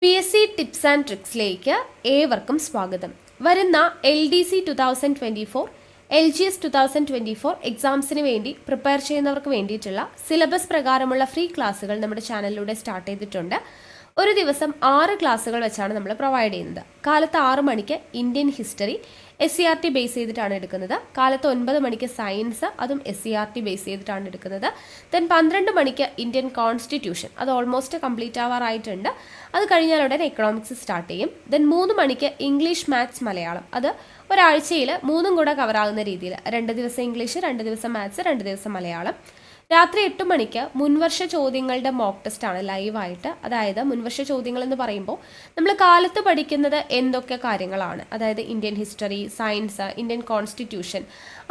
PSC tips and ട്രിക്സിലേക്ക് ഏവർക്കും സ്വാഗതം. വരുന്ന LDC 2024, LGS 2024 എക്സാംസിന് വേണ്ടി പ്രിപ്പയർ ചെയ്യുന്നവർക്ക് വേണ്ടിയിട്ടുള്ള സിലബസ് പ്രകാരമുള്ള ഫ്രീ ക്ലാസ്സുകൾ നമ്മുടെ ചാനലിലൂടെ സ്റ്റാർട്ട് ചെയ്തിട്ടുണ്ട്. ഒരു ദിവസം 6 ക്ലാസ്സുകൾ വെച്ചാണ് നമ്മൾ പ്രൊവൈഡ് ചെയ്യുന്നത്. കാലത്ത് 6 മണിക്ക് ഇന്ത്യൻ ഹിസ്റ്ററി SCRT ബേസ് ചെയ്തിട്ടാണ് എടുക്കുന്നത്. കാലത്ത് 9 മണിക്ക് സയൻസ്, അതും SCRT ബേസ് ചെയ്തിട്ടാണ് എടുക്കുന്നത്. ദെൻ 12 മണിക്ക് ഇന്ത്യൻ കോൺസ്റ്റിറ്റ്യൂഷൻ, അത് ഓൾമോസ്റ്റ് കംപ്ലീറ്റ് ആവാറായിട്ടുണ്ട്. അത് കഴിഞ്ഞാൽ ഉടനെ എക്കണോമിക്സ് സ്റ്റാർട്ട് ചെയ്യും. ദെൻ 3 മണിക്ക് ഇംഗ്ലീഷ്, മാത്സ്, മലയാളം, അത് ഒരാഴ്ചയിൽ 3ഉം കൂടെ കവറാകുന്ന രീതിയിൽ 2 ദിവസം ഇംഗ്ലീഷ്, 2 ദിവസം മാത്സ്, 2 ദിവസം മലയാളം. രാത്രി 8 മണിക്ക് മുൻവർഷ ചോദ്യങ്ങളുടെ മോക്ക് ടെസ്റ്റ് ആണ് ലൈവായിട്ട്. അതായത് മുൻവർഷ ചോദ്യങ്ങൾ എന്ന് പറയുമ്പോൾ നമ്മൾ കാലത്ത് പഠിക്കുന്നത് എന്തൊക്കെ കാര്യങ്ങളാണ്, അതായത് Indian history, science, Indian constitution,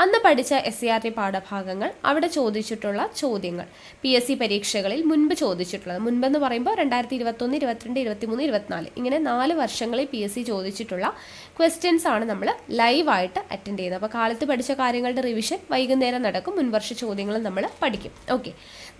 അന്ന് പഠിച്ച SCRT പാഠഭാഗങ്ങൾ, അവിടെ ചോദിച്ചിട്ടുള്ള ചോദ്യങ്ങൾ, PSC പരീക്ഷകളിൽ മുൻപ് ചോദിച്ചിട്ടുള്ളത്, മുൻപെന്ന് പറയുമ്പോൾ 2021, 22, 23, 24 ഇങ്ങനെ 4 വർഷങ്ങളിൽ PSC ചോദിച്ചിട്ടുള്ള ക്വസ്റ്റ്യൻസ് ആണ് നമ്മൾ ലൈവായിട്ട് അറ്റൻഡ് ചെയ്യുന്നത്. അപ്പോൾ കാലത്ത് പഠിച്ച കാര്യങ്ങളുടെ റിവിഷൻ വൈകുന്നേരം നടക്കും, മുൻവർഷ ചോദ്യങ്ങളും നമ്മൾ പഠിക്കും. ഓക്കെ,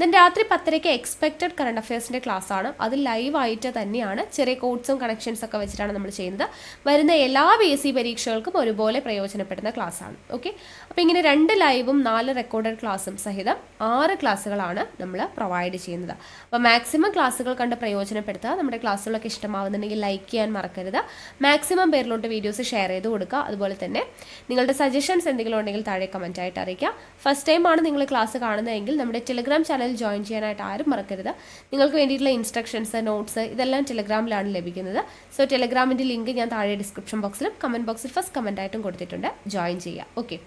ദെൻ രാത്രി 10:30 എക്സ്പെക്റ്റഡ് കറണ്ട് അഫയേഴ്സിൻ്റെ ക്ലാസ് ആണ്. അത് ലൈവായിട്ട് തന്നെയാണ്, ചെറിയ കോഡ്സും കണക്ഷൻസ് ഒക്കെ വെച്ചിട്ടാണ് നമ്മൾ ചെയ്യുന്നത്. വരുന്ന എല്ലാ PSC പരീക്ഷകൾക്കും ഒരുപോലെ പ്രയോജനപ്പെടുന്ന ക്ലാസ് ആണ്. ഓക്കെ, അപ്പോൾ ഇങ്ങനെ 2 ലൈവും 4 റെക്കോർഡഡ് ക്ലാസ്സും സഹിതം 6 ക്ലാസ്സുകളാണ് നമ്മൾ പ്രൊവൈഡ് ചെയ്യുന്നത്. അപ്പോൾ മാക്സിമം ക്ലാസ്സുകൾ കണ്ട് പ്രയോജനപ്പെടുത്തുക. നമ്മുടെ ക്ലാസ്സുകളൊക്കെ ഇഷ്ടമാവുന്നുണ്ടെങ്കിൽ ലൈക്ക് ചെയ്യാൻ മറക്കരുത്. മാക്സിമം പേരിലോട്ട് വീഡിയോസ് ഷെയർ ചെയ്ത് കൊടുക്കുക. അതുപോലെ തന്നെ നിങ്ങളുടെ സജഷൻസ് എന്തെങ്കിലും ഉണ്ടെങ്കിൽ താഴെ കമൻറ്റ് ആയിട്ട് അറിയിക്കുക. ഫസ്റ്റ് ടൈമാണ് നിങ്ങൾ ക്ലാസ് കാണുന്നതെങ്കിൽ നമ്മുടെ ടെലിഗ്രാം ചാനൽ ജോയിൻ ചെയ്യാനായിട്ട് ആരും മറക്കരുത്. നിങ്ങൾക്ക് വേണ്ടിയിട്ടുള്ള ഇൻസ്ട്രക്ഷൻസ്, നോട്ട്സ് ഇതെല്ലാം ടെലിഗ്രാമിലാണ് ലഭിക്കുന്നത്. സോ ടെലിഗ്രാമിൻ്റെ ലിങ്ക് ഞാൻ താഴെ ഡിസ്ക്രിപ്ഷൻ ബോക്സിലും കമൻറ്റ് ബോക്സിൽ ഫസ്റ്റ് കമൻ്റ് ആയിട്ടും കൊടുത്തിട്ടുണ്ട്, ജോയിൻ ചെയ്യുക. ഓക്കെ,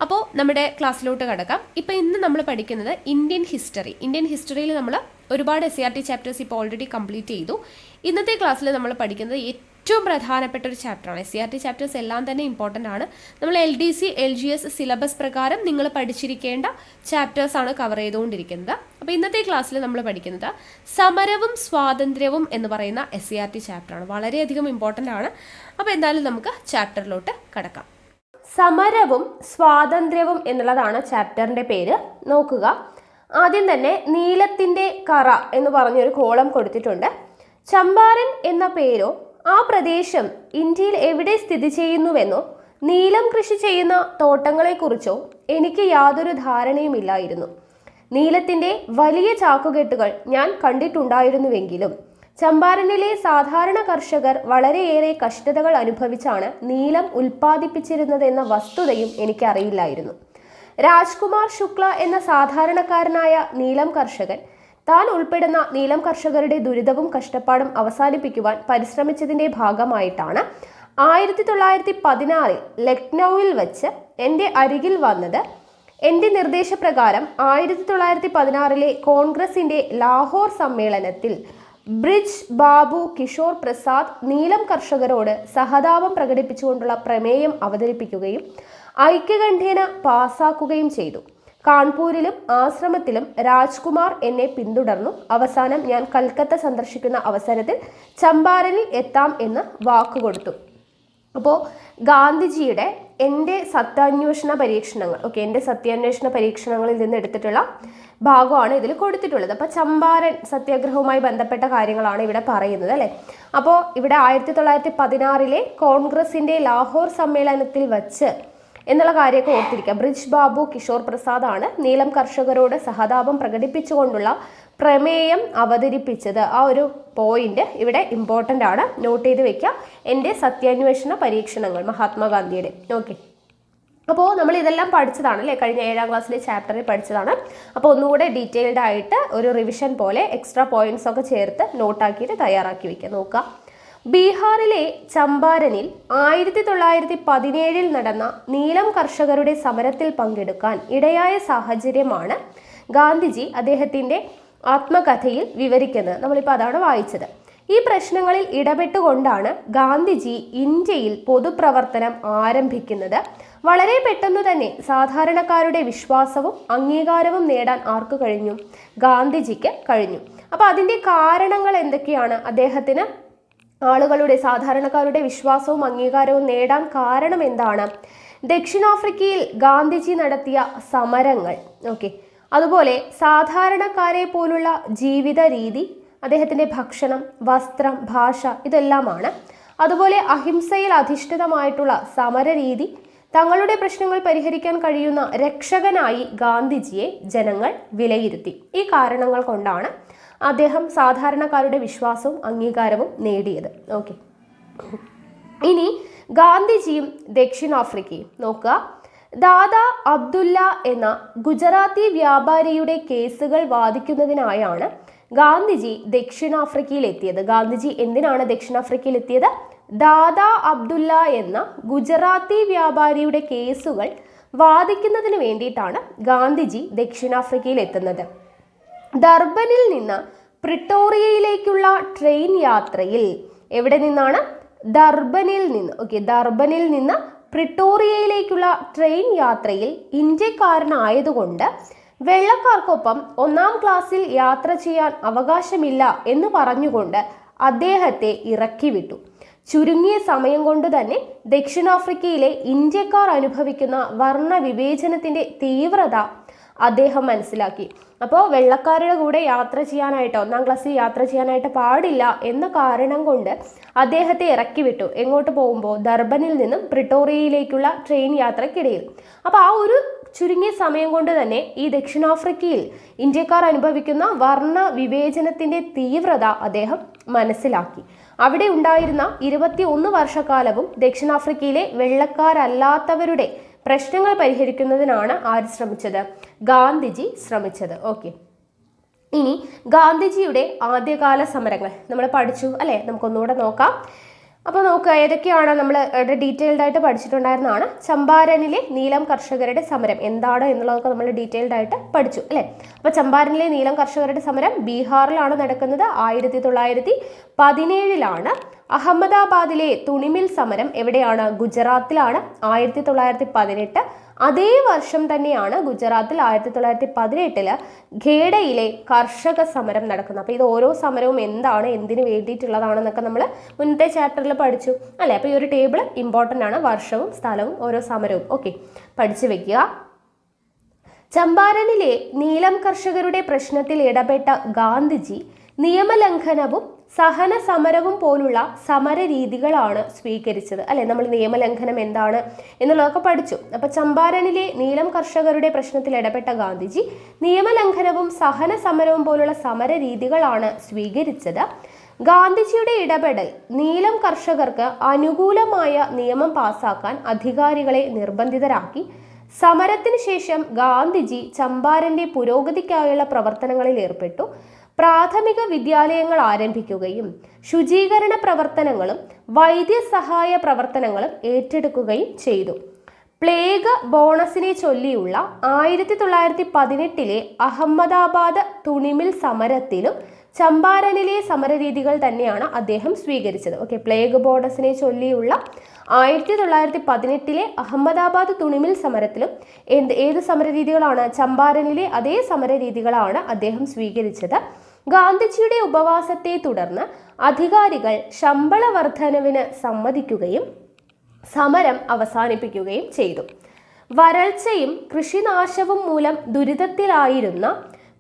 അപ്പോൾ നമ്മുടെ ക്ലാസ്സിലോട്ട് കിടക്കാം. ഇപ്പോൾ ഇന്ന് നമ്മൾ പഠിക്കുന്നത് ഇന്ത്യൻ ഹിസ്റ്ററി. ഇന്ത്യൻ ഹിസ്റ്ററിയിൽ നമ്മൾ ഒരുപാട് SCRT ചാപ്റ്റേഴ്സ് ഇപ്പോൾ ഓൾറെഡി കംപ്ലീറ്റ് ചെയ്തു. ഇന്നത്തെ ക്ലാസ്സിൽ നമ്മൾ പഠിക്കുന്നത് ഏറ്റവും പ്രധാനപ്പെട്ട ഒരു ചാപ്റ്ററാണ്. SCRT ചാപ്റ്റേഴ്സ് എല്ലാം തന്നെ ഇമ്പോർട്ടൻ്റ് ആണ്. നമ്മൾ LDC, LGS സിലബസ് പ്രകാരം നിങ്ങൾ പഠിച്ചിരിക്കേണ്ട ചാപ്റ്റേഴ്സാണ് കവർ ചെയ്തുകൊണ്ടിരിക്കുന്നത്. അപ്പോൾ ഇന്നത്തെ ക്ലാസ്സിൽ നമ്മൾ പഠിക്കുന്നത് സമരവും സ്വാതന്ത്ര്യവും എന്ന് പറയുന്ന SCRT ചാപ്റ്ററാണ്. വളരെയധികം ഇമ്പോർട്ടൻ്റ് ആണ്. അപ്പോൾ എന്തായാലും നമുക്ക് ചാപ്റ്ററിലോട്ട് കടക്കാം. സമരവും സ്വാതന്ത്ര്യവും എന്നുള്ളതാണ് ചാപ്റ്ററിൻ്റെ പേര്. നോക്കുക, ആദ്യം തന്നെ നീലത്തിൻ്റെ കറ എന്ന് പറഞ്ഞൊരു കോളം കൊടുത്തിട്ടുണ്ട്. ചമ്പാരൻ എന്ന പേരോ ആ പ്രദേശം ഇന്ത്യയിൽ എവിടെ സ്ഥിതി ചെയ്യുന്നുവെന്നോ നീലം കൃഷി ചെയ്യുന്ന തോട്ടങ്ങളെക്കുറിച്ചോ എനിക്ക് യാതൊരു ധാരണയുമില്ലായിരുന്നു. നീലത്തിൻ്റെ വലിയ ചാക്കുകെട്ടുകൾ ഞാൻ കണ്ടിട്ടുണ്ടായിരുന്നുവെങ്കിലും ചമ്പാരനിലെ സാധാരണ കർഷകർ വളരെയേറെ കഷ്ടതകൾ അനുഭവിച്ചാണ് നീലം ഉൽപ്പാദിപ്പിച്ചിരുന്നതെന്ന വസ്തുതയും എനിക്കറിയില്ലായിരുന്നു. രാജ്കുമാർ ശുക്ല എന്ന സാധാരണക്കാരനായ നീലം കർഷകൻ താൻ ഉൾപ്പെടുന്ന നീലം കർഷകരുടെ ദുരിതവും കഷ്ടപ്പാടും അവസാനിപ്പിക്കുവാൻ പരിശ്രമിച്ചതിൻ്റെ ഭാഗമായിട്ടാണ് 1916 ലക്നൌവിൽ വച്ച് എൻ്റെ അരികിൽ വന്നത്. എൻ്റെ നിർദ്ദേശപ്രകാരം 1916 കോൺഗ്രസിൻ്റെ ലാഹോർ സമ്മേളനത്തിൽ ബ്രിജ് ബാബു കിഷോർ പ്രസാദ് നീലം കർഷകരോട് സഹതാപം പ്രകടിപ്പിച്ചുകൊണ്ടുള്ള പ്രമേയം അവതരിപ്പിക്കുകയും ഐക്യകണ്ഠേന പാസാക്കുകയും ചെയ്തു. കാൺപൂരിലും ആശ്രമത്തിലും രാജ്കുമാർ എന്നെ പിന്തുടർന്നു. അവസാനം ഞാൻ കൽക്കത്ത സന്ദർശിക്കുന്ന അവസരത്തിൽ ചമ്പാരനിൽ എത്താം എന്ന് വാക്കുകൊടുത്തു. അപ്പോൾ ഗാന്ധിജിയുടെ എൻ്റെ സത്യാന്വേഷണ പരീക്ഷണങ്ങൾ, എൻ്റെ സത്യാന്വേഷണ പരീക്ഷണങ്ങളിൽ നിന്ന് എടുത്തിട്ടുള്ള ഭാഗമാണ് ഇതിൽ കൊടുത്തിട്ടുള്ളത്. അപ്പോൾ ചമ്പാരൻ സത്യാഗ്രഹവുമായി ബന്ധപ്പെട്ട കാര്യങ്ങളാണ് ഇവിടെ പറയുന്നത്, അല്ലേ? അപ്പോൾ ഇവിടെ 1916 കോൺഗ്രസിൻ്റെ ലാഹോർ സമ്മേളനത്തിൽ വച്ച് എന്നുള്ള കാര്യമൊക്കെ ഓർത്തിരിക്കുക. ബ്രിജ് ബാബു കിഷോർ പ്രസാദ് ആണ് നീലം കർഷകരോട് സഹതാപം പ്രകടിപ്പിച്ചുകൊണ്ടുള്ള പ്രമേയം അവതരിപ്പിച്ചത്. ആ ഒരു പോയിന്റ് ഇവിടെ ഇമ്പോർട്ടൻ്റ് ആണ്, നോട്ട് ചെയ്ത് വെക്കുക. എൻ്റെ സത്യാന്വേഷണ പരീക്ഷണങ്ങൾ, മഹാത്മാഗാന്ധിയുടെ. ഓക്കെ, അപ്പോൾ നമ്മൾ ഇതെല്ലാം പഠിച്ചതാണ്, അല്ലേ? കഴിഞ്ഞ 7ാം ക്ലാസ്സിലെ ചാപ്റ്ററിൽ പഠിച്ചതാണ്. അപ്പോൾ ഒന്നുകൂടെ ഡീറ്റെയിൽഡ് ആയിട്ട് ഒരു റിവിഷൻ പോലെ എക്സ്ട്രാ പോയിന്റ്സ് ഒക്കെ ചേർത്ത് നോട്ടാക്കിയിട്ട് തയ്യാറാക്കി വെക്കുക. നോക്കുക, ബീഹാറിലെ ചമ്പാരനിൽ 1917 നടന്ന നീലം കർഷകരുടെ സമരത്തിൽ പങ്കെടുക്കാൻ ഇടയായ സാഹചര്യമാണ് ഗാന്ധിജി അദ്ദേഹത്തിൻ്റെ ആത്മകഥയിൽ വിവരിക്കുന്നത്. നമ്മളിപ്പോൾ അതാണ് വായിച്ചത്. ഈ പ്രശ്നങ്ങളിൽ ഇടപെട്ടുകൊണ്ടാണ് ഗാന്ധിജി ഇന്ത്യയിൽ പൊതുപ്രവർത്തനം ആരംഭിക്കുന്നത്. വളരെ പെട്ടെന്ന് തന്നെ സാധാരണക്കാരുടെ വിശ്വാസവും അംഗീകാരവും നേടാൻ ആർക്ക് കഴിഞ്ഞു? ഗാന്ധിജിക്ക് കഴിഞ്ഞു. അപ്പോൾ അതിൻ്റെ കാരണങ്ങൾ എന്തൊക്കെയാണ്? അദ്ദേഹത്തിന് ആളുകളുടെ, സാധാരണക്കാരുടെ വിശ്വാസവും അംഗീകാരവും നേടാൻ കാരണം എന്താണ്? ദക്ഷിണാഫ്രിക്കയിൽ ഗാന്ധിജി നടത്തിയ സമരങ്ങൾ, അതുപോലെ സാധാരണക്കാരെ പോലുള്ള ജീവിത രീതി, അദ്ദേഹത്തിൻ്റെ ഭക്ഷണം, വസ്ത്രം, ഭാഷ ഇതെല്ലാമാണ്. അതുപോലെ അഹിംസയിൽ അധിഷ്ഠിതമായിട്ടുള്ള സമരരീതി, തങ്ങളുടെ പ്രശ്നങ്ങൾ പരിഹരിക്കാൻ കഴിയുന്ന രക്ഷകനായി ഗാന്ധിജിയെ ജനങ്ങൾ വിലയിരുത്തി. ഈ കാരണങ്ങൾ കൊണ്ടാണ് അദ്ദേഹം സാധാരണക്കാരുടെ വിശ്വാസവും അംഗീകാരവും നേടിയത്. ഓക്കെ, ഇനി ഗാന്ധിജിയും ദക്ഷിണാഫ്രിക്കയും നോക്കുക. ദാദാ അബ്ദുല്ല എന്ന ഗുജറാത്തി വ്യാപാരിയുടെ കേസുകൾ വാദിക്കുന്നതിനായാണ് ഗാന്ധിജി ദക്ഷിണാഫ്രിക്കയിൽ എത്തിയത്. ഗാന്ധിജി എന്തിനാണ് ദക്ഷിണാഫ്രിക്കയിൽ എത്തിയത്? ദാദാ അബ്ദുല്ല എന്ന ഗുജറാത്തി വ്യാപാരിയുടെ കേസുകൾ വാദിക്കുന്നതിന് വേണ്ടിയിട്ടാണ് ഗാന്ധിജി ദക്ഷിണാഫ്രിക്കയിൽ എത്തുന്നത്. ദർബനിൽ നിന്ന് പ്രിട്ടോറിയയിലേക്കുള്ള ട്രെയിൻ യാത്രയിൽ, എവിടെ നിന്നാണ്? ദർബനിൽ നിന്ന് പ്രിട്ടോറിയയിലേക്കുള്ള ട്രെയിൻ യാത്രയിൽ ഇന്ത്യക്കാരനായതുകൊണ്ട് വെള്ളക്കാർക്കൊപ്പം 1-ാം ക്ലാസ്സിൽ യാത്ര ചെയ്യാൻ അവകാശമില്ല എന്ന് പറഞ്ഞുകൊണ്ട് അദ്ദേഹത്തെ ഇറക്കിവിട്ടു. ചുരുങ്ങിയ സമയം കൊണ്ട് തന്നെ ദക്ഷിണാഫ്രിക്കയിലെ ഇന്ത്യക്കാർ അനുഭവിക്കുന്ന വർണ്ണ വിവേചനത്തിന്റെ തീവ്രത അദ്ദേഹം മനസ്സിലാക്കി. അപ്പോൾ വെള്ളക്കാരുടെ കൂടെ യാത്ര ചെയ്യാനായിട്ട്, 1-ാം ക്ലാസ്സിൽ യാത്ര ചെയ്യാനായിട്ട് പാടില്ല എന്ന കാരണം കൊണ്ട് അദ്ദേഹത്തെ ഇറക്കി വിട്ടു. എങ്ങോട്ട് പോകുമ്പോൾ? ദർബനിൽ നിന്നും പ്രിട്ടോറിയയിലേക്കുള്ള ട്രെയിൻ യാത്രക്കിടയിൽ. അപ്പോൾ ആ ഒരു ചുരുങ്ങിയ സമയം കൊണ്ട് തന്നെ ഈ ദക്ഷിണാഫ്രിക്കയിൽ ഇന്ത്യക്കാർ അനുഭവിക്കുന്ന വർണ്ണ വിവേചനത്തിന്റെ തീവ്രത അദ്ദേഹം മനസ്സിലാക്കി. അവിടെ ഉണ്ടായിരുന്ന 21 വർഷക്കാലവും ദക്ഷിണാഫ്രിക്കയിലെ വെള്ളക്കാരല്ലാത്തവരുടെ പ്രശ്നങ്ങൾ പരിഹരിക്കുന്നതിനാണ് ആര് ശ്രമിച്ചത്? ഗാന്ധിജി ശ്രമിച്ചത്. ഓക്കെ, ഇനി ഗാന്ധിജിയുടെ ആദ്യകാല സമരങ്ങൾ നമ്മൾ പഠിച്ചു അല്ലേ? നമുക്കൊന്നുകൂടെ നോക്കാം. അപ്പോൾ നോക്കുക, ഏതൊക്കെയാണ് നമ്മൾ ഡീറ്റെയിൽഡ് ആയിട്ട് പഠിച്ചിട്ടുണ്ടായിരുന്നതാണ്. ചമ്പാരനിലെ നീലം കർഷകരുടെ സമരം എന്താണ് എന്നുള്ളതൊക്കെ നമ്മൾ ഡീറ്റെയിൽഡ് ആയിട്ട് പഠിച്ചു അല്ലേ? അപ്പോൾ ചമ്പാരനിലെ നീലം കർഷകരുടെ സമരം ബീഹാറിലാണ് നടക്കുന്നത്. 1917 അഹമ്മദാബാദിലെ തുണിമിൽ സമരം എവിടെയാണ്? ഗുജറാത്തിലാണ്. 1918 അതേ വർഷം തന്നെയാണ് ഗുജറാത്തിൽ 1918 ഖേഡയിലെ കർഷക സമരം നടക്കുന്നത്. അപ്പോൾ ഇത് ഓരോ സമരവും എന്താണ്, എന്തിനു വേണ്ടിയിട്ടുള്ളതാണെന്നൊക്കെ നമ്മൾ മുന്നത്തെ ചാപ്റ്ററിൽ പഠിച്ചു അല്ലേ? അപ്പോൾ ഈ ഒരു ടേബിൾ ഇമ്പോർട്ടൻ്റ് ആണ്, വർഷവും സ്ഥലവും ഓരോ സമരവും. ഓക്കെ, പഠിച്ചു വെക്കുക. ചമ്പാരനിലെ നീലം കർഷകരുടെ പ്രശ്നത്തിൽ ഇടപെട്ട ഗാന്ധിജി നിയമലംഘനവും സഹന സമരവും പോലുള്ള സമര രീതികളാണ് സ്വീകരിച്ചത് അല്ലെ? നമ്മൾ നിയമലംഘനം എന്താണ് എന്നുള്ളതൊക്കെ പഠിച്ചു. അപ്പൊ ചമ്പാരനിലെ നീലം കർഷകരുടെ പ്രശ്നത്തിൽ ഇടപെട്ട ഗാന്ധിജി നിയമലംഘനവും സഹന സമരവും പോലുള്ള സമര രീതികളാണ് സ്വീകരിച്ചത്. ഗാന്ധിജിയുടെ ഇടപെടൽ നീലം കർഷകർക്ക് അനുകൂലമായ നിയമം പാസാക്കാൻ അധികാരികളെ നിർബന്ധിതരാക്കി. സമരത്തിന് ശേഷം ഗാന്ധിജി ചമ്പാരന്റെ പുരോഗതിക്കായുള്ള പ്രവർത്തനങ്ങളിൽ ഏർപ്പെട്ടു. പ്രാഥമിക വിദ്യാലയങ്ങൾ ആരംഭിക്കുകയും ശുചീകരണ പ്രവർത്തനങ്ങളും വൈദ്യസഹായ പ്രവർത്തനങ്ങളും ഏറ്റെടുക്കുകയും ചെയ്തു. പ്ലേഗ് ബോണസിനെ ചൊല്ലിയുള്ള 1918 അഹമ്മദാബാദ് തുണിമിൽ സമരത്തിലും ചമ്പാരനിലെ സമരരീതികൾ തന്നെയാണ് അദ്ദേഹം സ്വീകരിച്ചത്. ഓക്കെ, പ്ലേഗ് ബോണസിനെ ചൊല്ലിയുള്ള 1918 അഹമ്മദാബാദ് തുണിമിൽ സമരത്തിലും ഏത് സമരരീതികളാണ്? ചമ്പാരനിലെ അതേ സമരരീതികളാണ് അദ്ദേഹം സ്വീകരിച്ചത്. ഗാന്ധിജിയുടെ ഉപവാസത്തെ തുടർന്ന് അധികാരികൾ ശമ്പള വർധനവിന് സമ്മതിക്കുകയും സമരം അവസാനിപ്പിക്കുകയും ചെയ്തു. വരൾച്ചയും കൃഷിനാശവും മൂലം ദുരിതത്തിലായിരുന്ന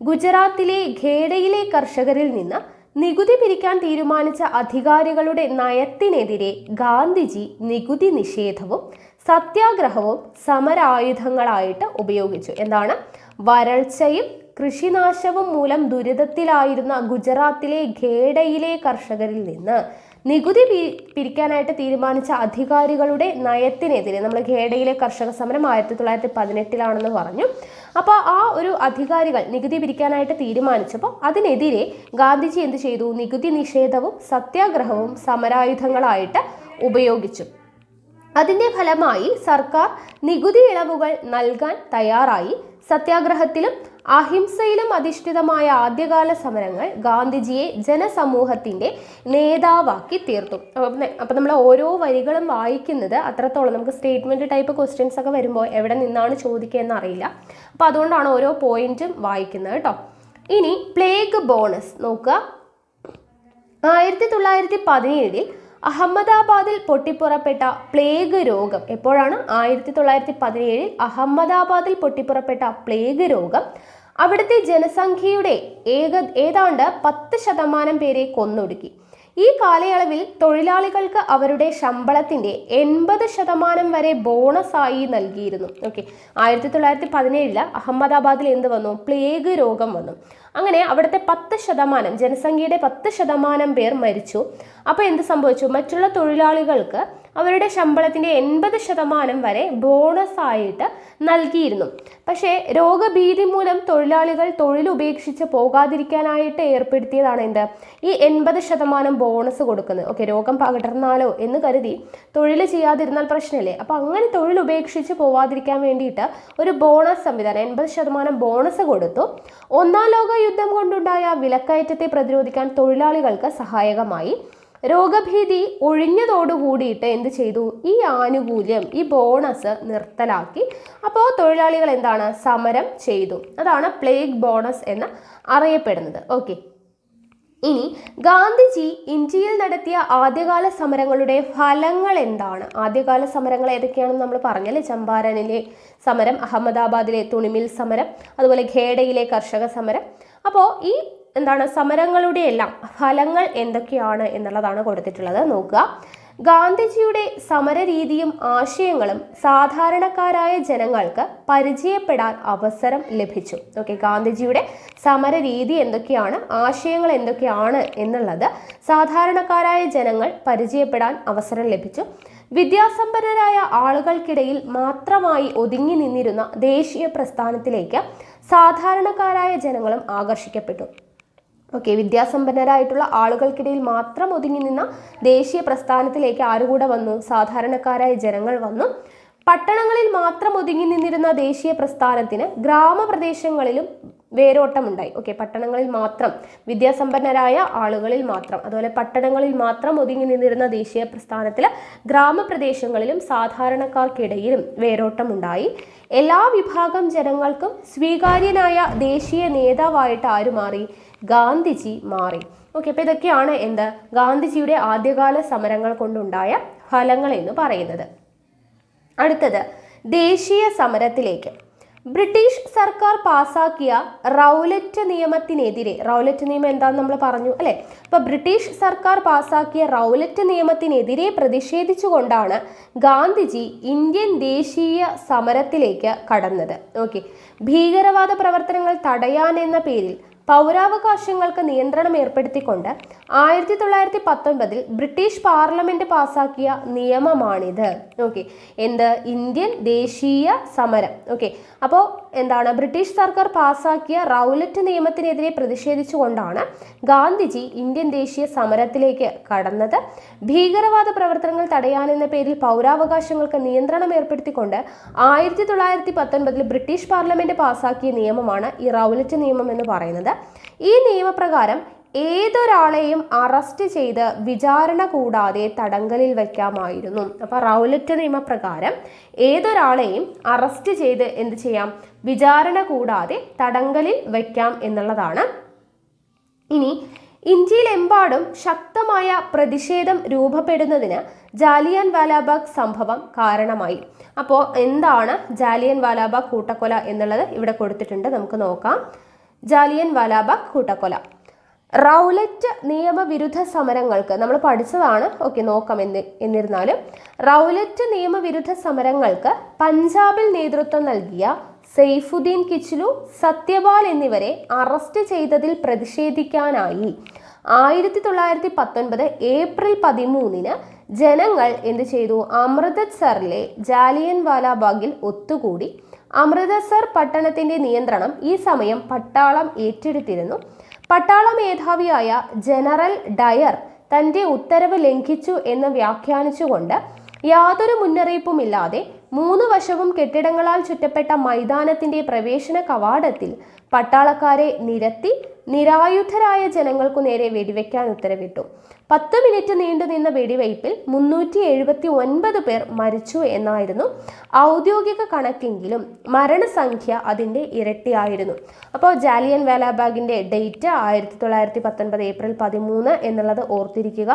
ഗുജറാത്തിലെ ഖേഡയിലെ കർഷകരിൽ നിന്ന് നികുതി പിരിക്കാൻ തീരുമാനിച്ച അധികാരികളുടെ നയത്തിനെതിരെ ഗാന്ധിജി നികുതി നിഷേധവും സത്യാഗ്രഹവും സമരായുധങ്ങളായിട്ട് ഉപയോഗിച്ചു. എന്താണ്? വരൾച്ചയും കൃഷിനാശവും മൂലം ദുരിതത്തിലായിരുന്ന ഗുജറാത്തിലെ ഖേഡയിലെ കർഷകരിൽ നിന്ന് നികുതി പിരിക്കാനായിട്ട് തീരുമാനിച്ച അധികാരികളുടെ നയത്തിനെതിരെ, നമ്മൾ ഖേഡയിലെ കർഷക സമരം 1918 പറഞ്ഞു. അപ്പോൾ ആ ഒരു അധികാരികൾ നികുതി പിരിക്കാനായിട്ട് തീരുമാനിച്ചപ്പോൾ അതിനെതിരെ ഗാന്ധിജി എന്ത് ചെയ്തു? നികുതി നിഷേധവും സത്യാഗ്രഹവും സമരായുധങ്ങളായിട്ട് ഉപയോഗിച്ചു. അതിൻ്റെ ഫലമായി സർക്കാർ നികുതി ഇളവുകൾ നൽകാൻ തയ്യാറായി. സത്യാഗ്രഹത്തിലും അഹിംസയിലും അധിഷ്ഠിതമായ ആദ്യകാല സമരങ്ങൾ ഗാന്ധിജിയെ ജനസമൂഹത്തിന്റെ നേതാവാക്കി തീർത്തു. അപ്പം നമ്മൾ ഓരോ വരികളും വായിക്കുന്നത് അത്രത്തോളം, നമുക്ക് സ്റ്റേറ്റ്മെന്റ് ടൈപ്പ് ക്വസ്റ്റ്യൻസ് ഒക്കെ വരുമ്പോൾ എവിടെ നിന്നാണ് ചോദിക്കുക എന്നറിയില്ല. അപ്പം അതുകൊണ്ടാണ് ഓരോ പോയിന്റും വായിക്കുന്നത് കേട്ടോ. ഇനി പ്ലേഗ് ബോണസ് നോക്കുക. 1917 അഹമ്മദാബാദിൽ പൊട്ടിപ്പുറപ്പെട്ട പ്ലേഗ് രോഗം എപ്പോഴാണ്? 1917 അഹമ്മദാബാദിൽ പൊട്ടിപ്പുറപ്പെട്ട പ്ലേഗ് രോഗം അവിടുത്തെ ജനസംഖ്യയുടെ ഏതാണ്ട് 10% പേരെ കൊന്നൊടുക്കി. ഈ കാലയളവിൽ തൊഴിലാളികൾക്ക് അവരുടെ ശമ്പളത്തിന്റെ 80% വരെ ബോണസായി നൽകിയിരുന്നു. ഓക്കെ, 1917 അഹമ്മദാബാദിൽ എന്ത് വന്നു? പ്ലേഗ് രോഗം വന്നു. അങ്ങനെ അവിടുത്തെ 10% ജനസംഖ്യയുടെ 10% പേർ മരിച്ചു. അപ്പോൾ എന്ത് സംഭവിച്ചു? മറ്റുള്ള തൊഴിലാളികൾക്ക് അവരുടെ ശമ്പളത്തിന്റെ 80% വരെ ബോണസ് ആയിട്ട് നൽകിയിരുന്നു. പക്ഷേ രോഗഭീതി മൂലം തൊഴിലാളികൾ തൊഴിൽ ഉപേക്ഷിച്ച് പോകാതിരിക്കാനായിട്ട് ഏർപ്പെടുത്തിയതാണ് എന്ത്? ഈ 80% ബോണസ് കൊടുക്കുന്നത്. ഓക്കെ, രോഗം പകർന്നാലോ എന്ന് കരുതി തൊഴിൽ ചെയ്യാതിരുന്നാൽ പ്രശ്നമില്ലേ? അപ്പോൾ അങ്ങനെ തൊഴിൽ ഉപേക്ഷിച്ച് പോവാതിരിക്കാൻ വേണ്ടിയിട്ട് ഒരു ബോണസ് സംവിധാനം 80% ബോണസ് കൊടുത്തു. ഒന്നാം ലോക യുദ്ധം കൊണ്ടുണ്ടായ വിലക്കയറ്റത്തെ പ്രതിരോധിക്കാൻ തൊഴിലാളികൾക്ക് സഹായകമായി. രോഗഭീതി ഒഴിഞ്ഞതോടുകൂടിയിട്ട് എന്ത് ചെയ്തു? ഈ ആനുകൂല്യം, ഈ ബോണസ് നിർത്തലാക്കി. അപ്പോൾ തൊഴിലാളികൾ എന്താണ്? സമരം ചെയ്തു. അതാണ് പ്ലേഗ് ബോണസ് എന്ന് അറിയപ്പെടുന്നത്. ഓക്കെ, ഇനി ഗാന്ധിജി ഇന്ത്യയിൽ നടത്തിയ ആദ്യകാല സമരങ്ങളുടെ ഫലങ്ങൾ എന്താണ്? ആദ്യകാല സമരങ്ങൾ ഏതൊക്കെയാണെന്ന് നമ്മൾ പറഞ്ഞല്ലേ? ചമ്പാരനിലെ സമരം, അഹമ്മദാബാദിലെ തുണിമിൽ സമരം, അതുപോലെ ഖേഡയിലെ കർഷക സമരം. അപ്പോൾ ഈ സമരങ്ങളുടെ എല്ലാം ഫലങ്ങൾ എന്തൊക്കെയാണ് എന്നുള്ളതാണ് കൊടുത്തിട്ടുള്ളത്. നോക്കുക. ഗാന്ധിജിയുടെ സമരരീതിയും ആശയങ്ങളും സാധാരണക്കാരായ ജനങ്ങൾക്ക് പരിചയപ്പെടാൻ അവസരം ലഭിച്ചു. ഓക്കെ, ഗാന്ധിജിയുടെ സമരരീതി എന്തൊക്കെയാണ്, ആശയങ്ങൾ എന്തൊക്കെയാണ് എന്നുള്ളത് സാധാരണക്കാരായ ജനങ്ങൾ പരിചയപ്പെടാൻ അവസരം ലഭിച്ചു. വിദ്യാസമ്പന്നരായ ആളുകൾക്കിടയിൽ മാത്രമായി ഒതുങ്ങി നിന്നിരുന്ന ദേശീയ പ്രസ്ഥാനത്തിലേക്ക് സാധാരണക്കാരായ ജനങ്ങളും ആകർഷിക്കപ്പെട്ടു. ഓക്കെ, വിദ്യാസമ്പന്നരായിട്ടുള്ള ആളുകൾക്കിടയിൽ മാത്രം ഒതുങ്ങി നിന്ന ദേശീയ പ്രസ്ഥാനത്തിലേക്ക് ആരുകൂടെ വന്നു? സാധാരണക്കാരായ ജനങ്ങൾ വന്നു. പട്ടണങ്ങളിൽ മാത്രം ഒതുങ്ങി നിന്നിരുന്ന ദേശീയ പ്രസ്ഥാനത്തിന് ഗ്രാമപ്രദേശങ്ങളിലും വേരോട്ടമുണ്ടായി. ഓക്കെ, പട്ടണങ്ങളിൽ മാത്രം വിദ്യാസമ്പന്നരായ ആളുകളിൽ മാത്രം, അതുപോലെ പട്ടണങ്ങളിൽ മാത്രം ഒതുങ്ങി നിന്നിരുന്ന ദേശീയ പ്രസ്ഥാനത്തിൽ ഗ്രാമപ്രദേശങ്ങളിലും സാധാരണക്കാർക്കിടയിലും വേരോട്ടമുണ്ടായി. എല്ലാ വിഭാഗം ജനങ്ങൾക്കും സ്വീകാര്യനായ ദേശീയ നേതാവായിട്ട് ആര് മാറി? ഗാന്ധിജി മാറി. ഓക്കെ, അപ്പോൾ ഇതൊക്കെയാണ് എന്ത്? ഗാന്ധിജിയുടെ ആദ്യകാല സമരങ്ങൾ കൊണ്ടുണ്ടായ ഫലങ്ങൾ എന്ന് പറയുന്നത്. അടുത്തത് ദേശീയ സമരത്തിലേക്ക്. ബ്രിട്ടീഷ് സർക്കാർ പാസാക്കിയ റൗലറ്റ് നിയമത്തിനെതിരെ, റൗലറ്റ് നിയമം എന്താണെന്ന് നമ്മൾ പറഞ്ഞു അല്ലെ? അപ്പൊ ബ്രിട്ടീഷ് സർക്കാർ പാസാക്കിയ റൗലറ്റ് നിയമത്തിനെതിരെ പ്രതിഷേധിച്ചുകൊണ്ടാണ് ഗാന്ധിജി ഇന്ത്യൻ ദേശീയ സമരത്തിലേക്ക് കടന്നത്. ഓക്കെ, ഭീകരവാദ പ്രവർത്തനങ്ങൾ തടയാൻ എന്ന പേരിൽ പൗരാവകാശങ്ങൾക്ക് നിയന്ത്രണം ഏർപ്പെടുത്തിക്കൊണ്ട് 1919 ബ്രിട്ടീഷ് പാർലമെന്റ് പാസാക്കിയ നിയമമാണിത്. ഓക്കെ, എന്ത്? ഇന്ത്യൻ ദേശീയ സമരം. ഓക്കെ, അപ്പോൾ എന്താണ്? ബ്രിട്ടീഷ് സർക്കാർ പാസാക്കിയ റൗലറ്റ് നിയമത്തിനെതിരെ പ്രതിഷേധിച്ചുകൊണ്ടാണ് ഗാന്ധിജി ഇന്ത്യൻ ദേശീയ സമരത്തിലേക്ക് കടന്നത്. ഭീകരവാദ പ്രവർത്തനങ്ങൾ തടയാനെന്ന പേരിൽ പൗരാവകാശങ്ങൾക്ക് നിയന്ത്രണം ഏർപ്പെടുത്തിക്കൊണ്ട് 1919 ബ്രിട്ടീഷ് പാർലമെന്റ് പാസാക്കിയ നിയമമാണ് ഈ റൗലറ്റ് നിയമം എന്ന് പറയുന്നത്. ഈ നിയമപ്രകാരം ഏതൊരാളെയും അറസ്റ്റ് ചെയ്ത് വിചാരണ കൂടാതെ തടങ്കലിൽ വയ്ക്കാമായിരുന്നു. അപ്പോൾ റൗലറ്റ് നിയമപ്രകാരം ഏതൊരാളെയും അറസ്റ്റ് ചെയ്ത് എന്ത് ചെയ്യാം? വിചാരണ കൂടാതെ തടങ്കലിൽ വയ്ക്കാം എന്നുള്ളതാണ്. ഇനി ഇന്ത്യയിലെമ്പാടും ശക്തമായ പ്രതിഷേധം രൂപപ്പെടുന്നതിന് ജാലിയൻ വാലാബാഗ് സംഭവം കാരണമായി. അപ്പോൾ എന്താണ് ജാലിയൻ വാലാബാഗ് കൂട്ടക്കൊല എന്നുള്ളത് ഇവിടെ കൊടുത്തിട്ടുണ്ട്, നമുക്ക് നോക്കാം. ജാലിയൻ വാലാബാഗ് കൂട്ടക്കൊല. റൗലറ്റ് നിയമവിരുദ്ധ സമരങ്ങൾക്ക് നമ്മൾ പഠിച്ചതാണ്. ഓക്കെ, നോക്കാം. എന്നിരുന്നാലും റൗലറ്റ് നിയമവിരുദ്ധ സമരങ്ങൾക്ക് പഞ്ചാബിൽ നേതൃത്വം നൽകിയ സെയ്ഫുദ്ദീൻ കിച്ലു, സത്യപാൽ എന്നിവരെ അറസ്റ്റ് ചെയ്തതിൽ പ്രതിഷേധിക്കാനായി 1919 ഏപ്രിൽ 13 ജനങ്ങൾ എന്ത് ചെയ്തു? അമൃത്സറിലെ ജാലിയൻ വാലാബാഗിൽ ഒത്തുകൂടി. അമൃത്സർ പട്ടണത്തിന്റെ നിയന്ത്രണം ഈ സമയം പട്ടാളം ഏറ്റെടുത്തിരുന്നു. പട്ടാള മേധാവിയായ ജനറൽ ഡയർ തന്റെ ഉത്തരവ് ലംഘിച്ചു എന്ന് വ്യാഖ്യാനിച്ചുകൊണ്ട് യാതൊരു മുന്നറിയിപ്പുമില്ലാതെ 3 വശവും കെട്ടിടങ്ങളാൽ ചുറ്റപ്പെട്ട മൈതാനത്തിന്റെ പ്രവേശന കവാടത്തിൽ പട്ടാളക്കാരെ നിരത്തി നിരായുധരായ ജനങ്ങൾക്കു നേരെ വെടിവെക്കാൻ ഉത്തരവിട്ടു. 10 മിനിറ്റ് നീണ്ടുനിന്ന വെടിവയ്പിൽ 379 പേർ മരിച്ചു എന്നായിരുന്നു ഔദ്യോഗിക കണക്കെങ്കിലും മരണസംഖ്യ അതിൻ്റെ ഇരട്ടിയായിരുന്നു. അപ്പോൾ ജാലിയൻ വാലാബാഗിന്റെ ഡേറ്റ് 1919 ഏപ്രിൽ 13 എന്നുള്ളത് ഓർത്തിരിക്കുക.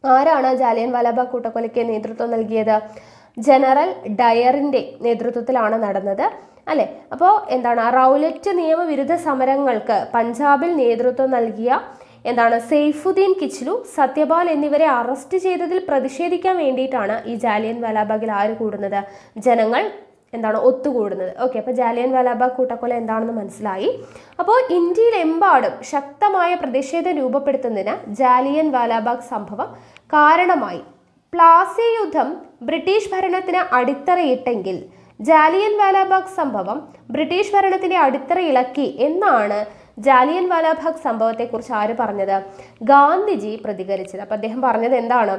ആരാണ് ജാലിയൻ വാലാബാഗ് കൂട്ടക്കൊലയ്ക്ക് നേതൃത്വം നൽകിയത്? ജനറൽ ഡയറിൻ്റെ നേതൃത്വത്തിലാണ് നടന്നത് അല്ലേ. അപ്പോൾ എന്താണ്, റൗലറ്റ് നിയമവിരുദ്ധ സമരങ്ങൾക്ക് പഞ്ചാബിൽ നേതൃത്വം നൽകിയ സെയ്ഫുദ്ദീൻ കിച്ലു, സത്യപാൽ എന്നിവരെ അറസ്റ്റ് ചെയ്തതിൽ പ്രതിഷേധിക്കാൻ വേണ്ടിയിട്ടാണ് ഈ ജാലിയൻ വാലാബാഗിൽ ആര് കൂടുന്നത്, ജനങ്ങൾ ഒത്തുകൂടുന്നത്. ഓക്കെ, അപ്പോൾ ജാലിയൻ വാലാബാഗ് കൂട്ടക്കൊല എന്താണെന്ന് മനസ്സിലായി. അപ്പോൾ ഇന്ത്യയിലെമ്പാടും ശക്തമായ പ്രതിഷേധം രൂപപ്പെടുത്തുന്നതിന് ജാലിയൻ വാലാബാഗ് സംഭവം കാരണമായി. പ്ലാസി യുദ്ധം ബ്രിട്ടീഷ് ഭരണത്തിന് അടിത്തറയിട്ടെങ്കിൽ ജാലിയൻ വാലാബാഗ് സംഭവം ബ്രിട്ടീഷ് ഭരണത്തിന്റെ അടിത്തറ ഇളക്കി എന്നാണ് ജാലിയൻ വാലാബാഗ് സംഭവത്തെക്കുറിച്ച് ആര് പറഞ്ഞത്, ഗാന്ധിജി പ്രതികരിച്ചത്. അപ്പം അദ്ദേഹം പറഞ്ഞത് എന്താണ്,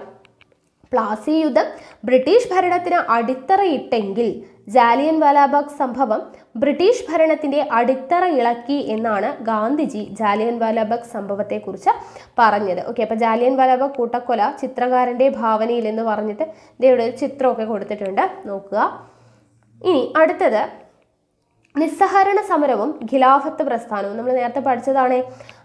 പ്ലാസി യുദ്ധം ബ്രിട്ടീഷ് ഭരണത്തിന് അടിത്തറയിട്ടെങ്കിൽ ജാലിയൻ വാലാബാഗ് സംഭവം ബ്രിട്ടീഷ് ഭരണത്തിന്റെ അടിത്തറ ഇളക്കി എന്നാണ് ഗാന്ധിജി ജാലിയൻ വാലാബാഗ് സംഭവത്തെക്കുറിച്ച് പറഞ്ഞത്. ഓക്കെ, അപ്പോൾ ജാലിയൻ വാലാബാഗ് കൂട്ടക്കൊല ചിത്രകാരന്റെ ഭാവനയിൽ എന്ന് പറഞ്ഞിട്ട് ഇവിടെ ഒരു ചിത്രമൊക്കെ കൊടുത്തിട്ടുണ്ട്, നോക്കുക. ഇനി അടുത്തത് നിസ്സഹകരണ സമരവും ഖിലാഫത്ത് പ്രസ്ഥാനവും നമ്മൾ നേരത്തെ പഠിച്ചതാണ്.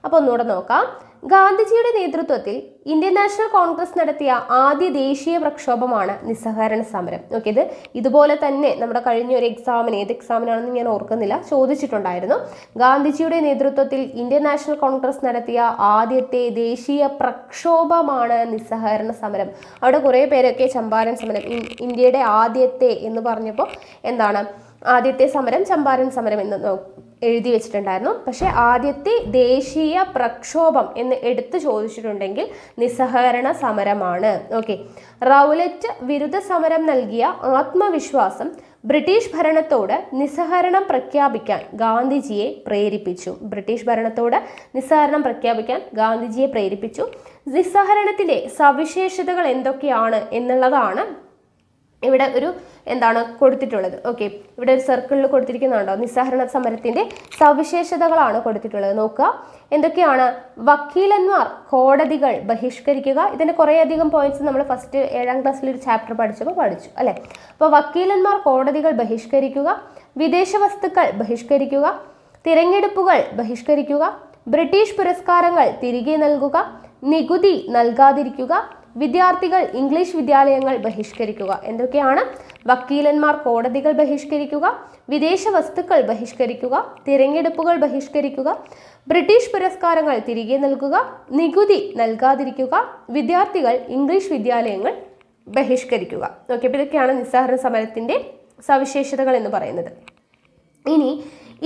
അപ്പോൾ ഒന്നുകൂടെ നോക്കാം. ഗാന്ധിജിയുടെ നേതൃത്വത്തിൽ ഇന്ത്യൻ നാഷണൽ കോൺഗ്രസ് നടത്തിയ ആദ്യ ദേശീയ പ്രക്ഷോഭമാണ് നിസ്സഹകരണ സമരം. ഓക്കെ, ഇതുപോലെ തന്നെ നമ്മുടെ കഴിഞ്ഞ ഒരു എക്സാമിന്, ഏത് എക്സാമിനാണെന്ന് ഞാൻ ഓർക്കുന്നില്ല, ചോദിച്ചിട്ടുണ്ടായിരുന്നു. ഗാന്ധിജിയുടെ നേതൃത്വത്തിൽ ഇന്ത്യൻ നാഷണൽ കോൺഗ്രസ് നടത്തിയ ആദ്യത്തെ ദേശീയ പ്രക്ഷോഭമാണ് നിസ്സഹകരണ സമരം. അവിടെ കുറേ പേരൊക്കെ ചമ്പാരൻ സമരം, ഇന്ത്യയുടെ ആദ്യത്തെ എന്ന് പറഞ്ഞപ്പോൾ ആദ്യത്തെ സമരം ചമ്പാരൻ സമരം എന്ന് എഴുതി വെച്ചിട്ടുണ്ടായിരുന്നു. പക്ഷെ ആദ്യത്തെ ദേശീയ പ്രക്ഷോഭം എന്ന് എടുത്തു ചോദിച്ചിട്ടുണ്ടെങ്കിൽ നിസ്സഹകരണ സമരമാണ്. ഓക്കെ, റൗലറ്റ് വിരുദ്ധ സമരം നൽകിയ ആത്മവിശ്വാസം ബ്രിട്ടീഷ് ഭരണത്തോട് നിസ്സഹകരണം പ്രഖ്യാപിക്കാൻ ഗാന്ധിജിയെ പ്രേരിപ്പിച്ചു. ബ്രിട്ടീഷ് ഭരണത്തോട് നിസ്സഹകരണം പ്രഖ്യാപിക്കാൻ ഗാന്ധിജിയെ പ്രേരിപ്പിച്ചു. നിസ്സഹകരണത്തിന്റെ സവിശേഷതകൾ എന്തൊക്കെയാണ് എന്നുള്ളതാണ് ഇവിടെ ഒരു കൊടുത്തിട്ടുള്ളത്. ഓക്കെ, ഇവിടെ ഒരു സർക്കിളിൽ കൊടുത്തിരിക്കുന്നുണ്ടോ, നിസ്സഹകരണ സമരത്തിന്റെ സവിശേഷതകളാണ് കൊടുത്തിട്ടുള്ളത്. നോക്കുക എന്തൊക്കെയാണ്. വക്കീലന്മാർ കോടതികൾ ബഹിഷ്കരിക്കുക. ഇതിന്റെ കുറേയധികം പോയിന്റ്സ് നമ്മൾ ഫസ്റ്റ് 7ാം ക്ലാസ്സിൽ ഒരു ചാപ്റ്റർ പഠിച്ചപ്പോൾ പഠിച്ചു അല്ലെ. അപ്പോൾ വക്കീലന്മാർ കോടതികൾ ബഹിഷ്കരിക്കുക, വിദേശ വസ്തുക്കൾ ബഹിഷ്കരിക്കുക, തിരഞ്ഞെടുപ്പുകൾ ബഹിഷ്കരിക്കുക, ബ്രിട്ടീഷ് പുരസ്കാരങ്ങൾ തിരികെ നൽകുക, നികുതി നൽകാതിരിക്കുക, വിദ്യാർത്ഥികൾ ഇംഗ്ലീഷ് വിദ്യാലയങ്ങൾ ബഹിഷ്കരിക്കുക. എന്തൊക്കെയാണ്? വക്കീലന്മാർ കോടതികൾ ബഹിഷ്കരിക്കുക, വിദേശ വസ്തുക്കൾ ബഹിഷ്കരിക്കുക, തിരഞ്ഞെടുപ്പുകൾ ബഹിഷ്കരിക്കുക, ബ്രിട്ടീഷ് പുരസ്കാരങ്ങൾ തിരികെ നൽകുക, നികുതി നൽകാതിരിക്കുക, വിദ്യാർത്ഥികൾ ഇംഗ്ലീഷ് വിദ്യാലയങ്ങൾ ബഹിഷ്കരിക്കുക. ഓക്കെ, അപ്പോൾ ഇതൊക്കെയാണ് നിസ്സഹകരണ സമരത്തിന്റെ സവിശേഷതകൾ എന്ന് പറയുന്നത്. ഇനി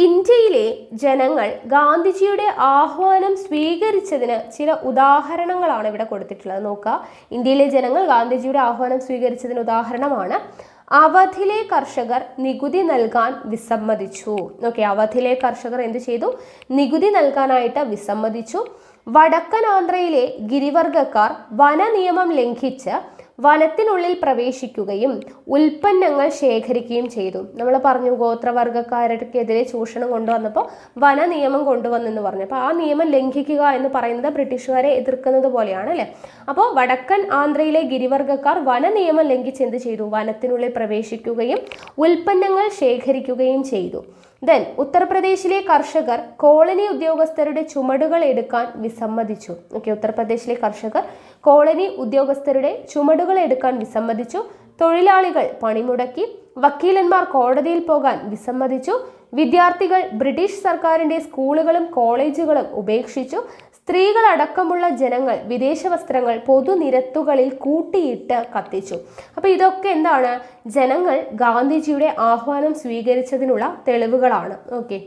ഇന്ത്യയിലെ ജനങ്ങൾ ഗാന്ധിജിയുടെ ആഹ്വാനം സ്വീകരിച്ചതിന് ചില ഉദാഹരണങ്ങളാണ് ഇവിടെ കൊടുത്തിട്ടുള്ളത്. നോക്കുക, ഇന്ത്യയിലെ ജനങ്ങൾ ഗാന്ധിജിയുടെ ആഹ്വാനം സ്വീകരിച്ചതിന് ഉദാഹരണമാണ് അവധിലെ കർഷകർ നികുതി നൽകാൻ വിസമ്മതിച്ചു. ഓക്കെ, അവധിലെ കർഷകർ എന്ത് ചെയ്തു? നികുതി നൽകാനായിട്ട് വിസമ്മതിച്ചു. വടക്കൻ ആന്ധ്രയിലെ ഗിരിവർഗക്കാർ വന നിയമം ലംഘിച്ച് വനത്തിനുള്ളിൽ പ്രവേശിക്കുകയും ഉൽപ്പന്നങ്ങൾ ശേഖരിക്കുകയും ചെയ്തു. നമ്മൾ പറഞ്ഞു ഗോത്രവർഗക്കാർക്കെതിരെ ചൂഷണം കൊണ്ടുവന്നപ്പോൾ വന നിയമം കൊണ്ടുവന്നെന്ന് പറഞ്ഞു. അപ്പോൾ ആ നിയമം ലംഘിക്കുക എന്ന് പറയുന്നത് ബ്രിട്ടീഷുകാരെ എതിർക്കുന്നത് പോലെയാണ് അല്ലേ. അപ്പോൾ വടക്കൻ ആന്ധ്രയിലെ ഗിരിവർഗക്കാർ വന നിയമം ലംഘിച്ച് എന്ത് ചെയ്തു? വനത്തിനുള്ളിൽ പ്രവേശിക്കുകയും ഉൽപ്പന്നങ്ങൾ ശേഖരിക്കുകയും ചെയ്തു. ദെൻ ഉത്തർപ്രദേശിലെ കർഷകർ കോളനി ഉദ്യോഗസ്ഥരുടെ ചുമടുകൾ എടുക്കാൻ വിസമ്മതിച്ചു. ഓക്കെ, ഉത്തർപ്രദേശിലെ കർഷകർ കോളനി ഉദ്യോഗസ്ഥരുടെ ചുമടുകൾ എടുക്കാൻ വിസമ്മതിച്ചു. തൊഴിലാളികൾ പണിമുടക്കി. വക്കീലന്മാർ കോടതിയിൽ പോകാൻ വിസമ്മതിച്ചു. വിദ്യാർത്ഥികൾ ബ്രിട്ടീഷ് സർക്കാരിന്റെ സ്കൂളുകളും കോളേജുകളും ഉപേക്ഷിച്ചു. സ്ത്രീകളടക്കമുള്ള ജനങ്ങൾ വിദേശ വസ്ത്രങ്ങൾ പൊതുനിരത്തുകളിൽ കൂട്ടിയിട്ട് കത്തിച്ചു. അപ്പോൾ ഇതൊക്കെ എന്താണ്? ജനങ്ങൾ ഗാന്ധിജിയുടെ ആഹ്വാനം സ്വീകരിച്ചതിനുള്ള തെളിവുകളാണ്. ഓക്കെ,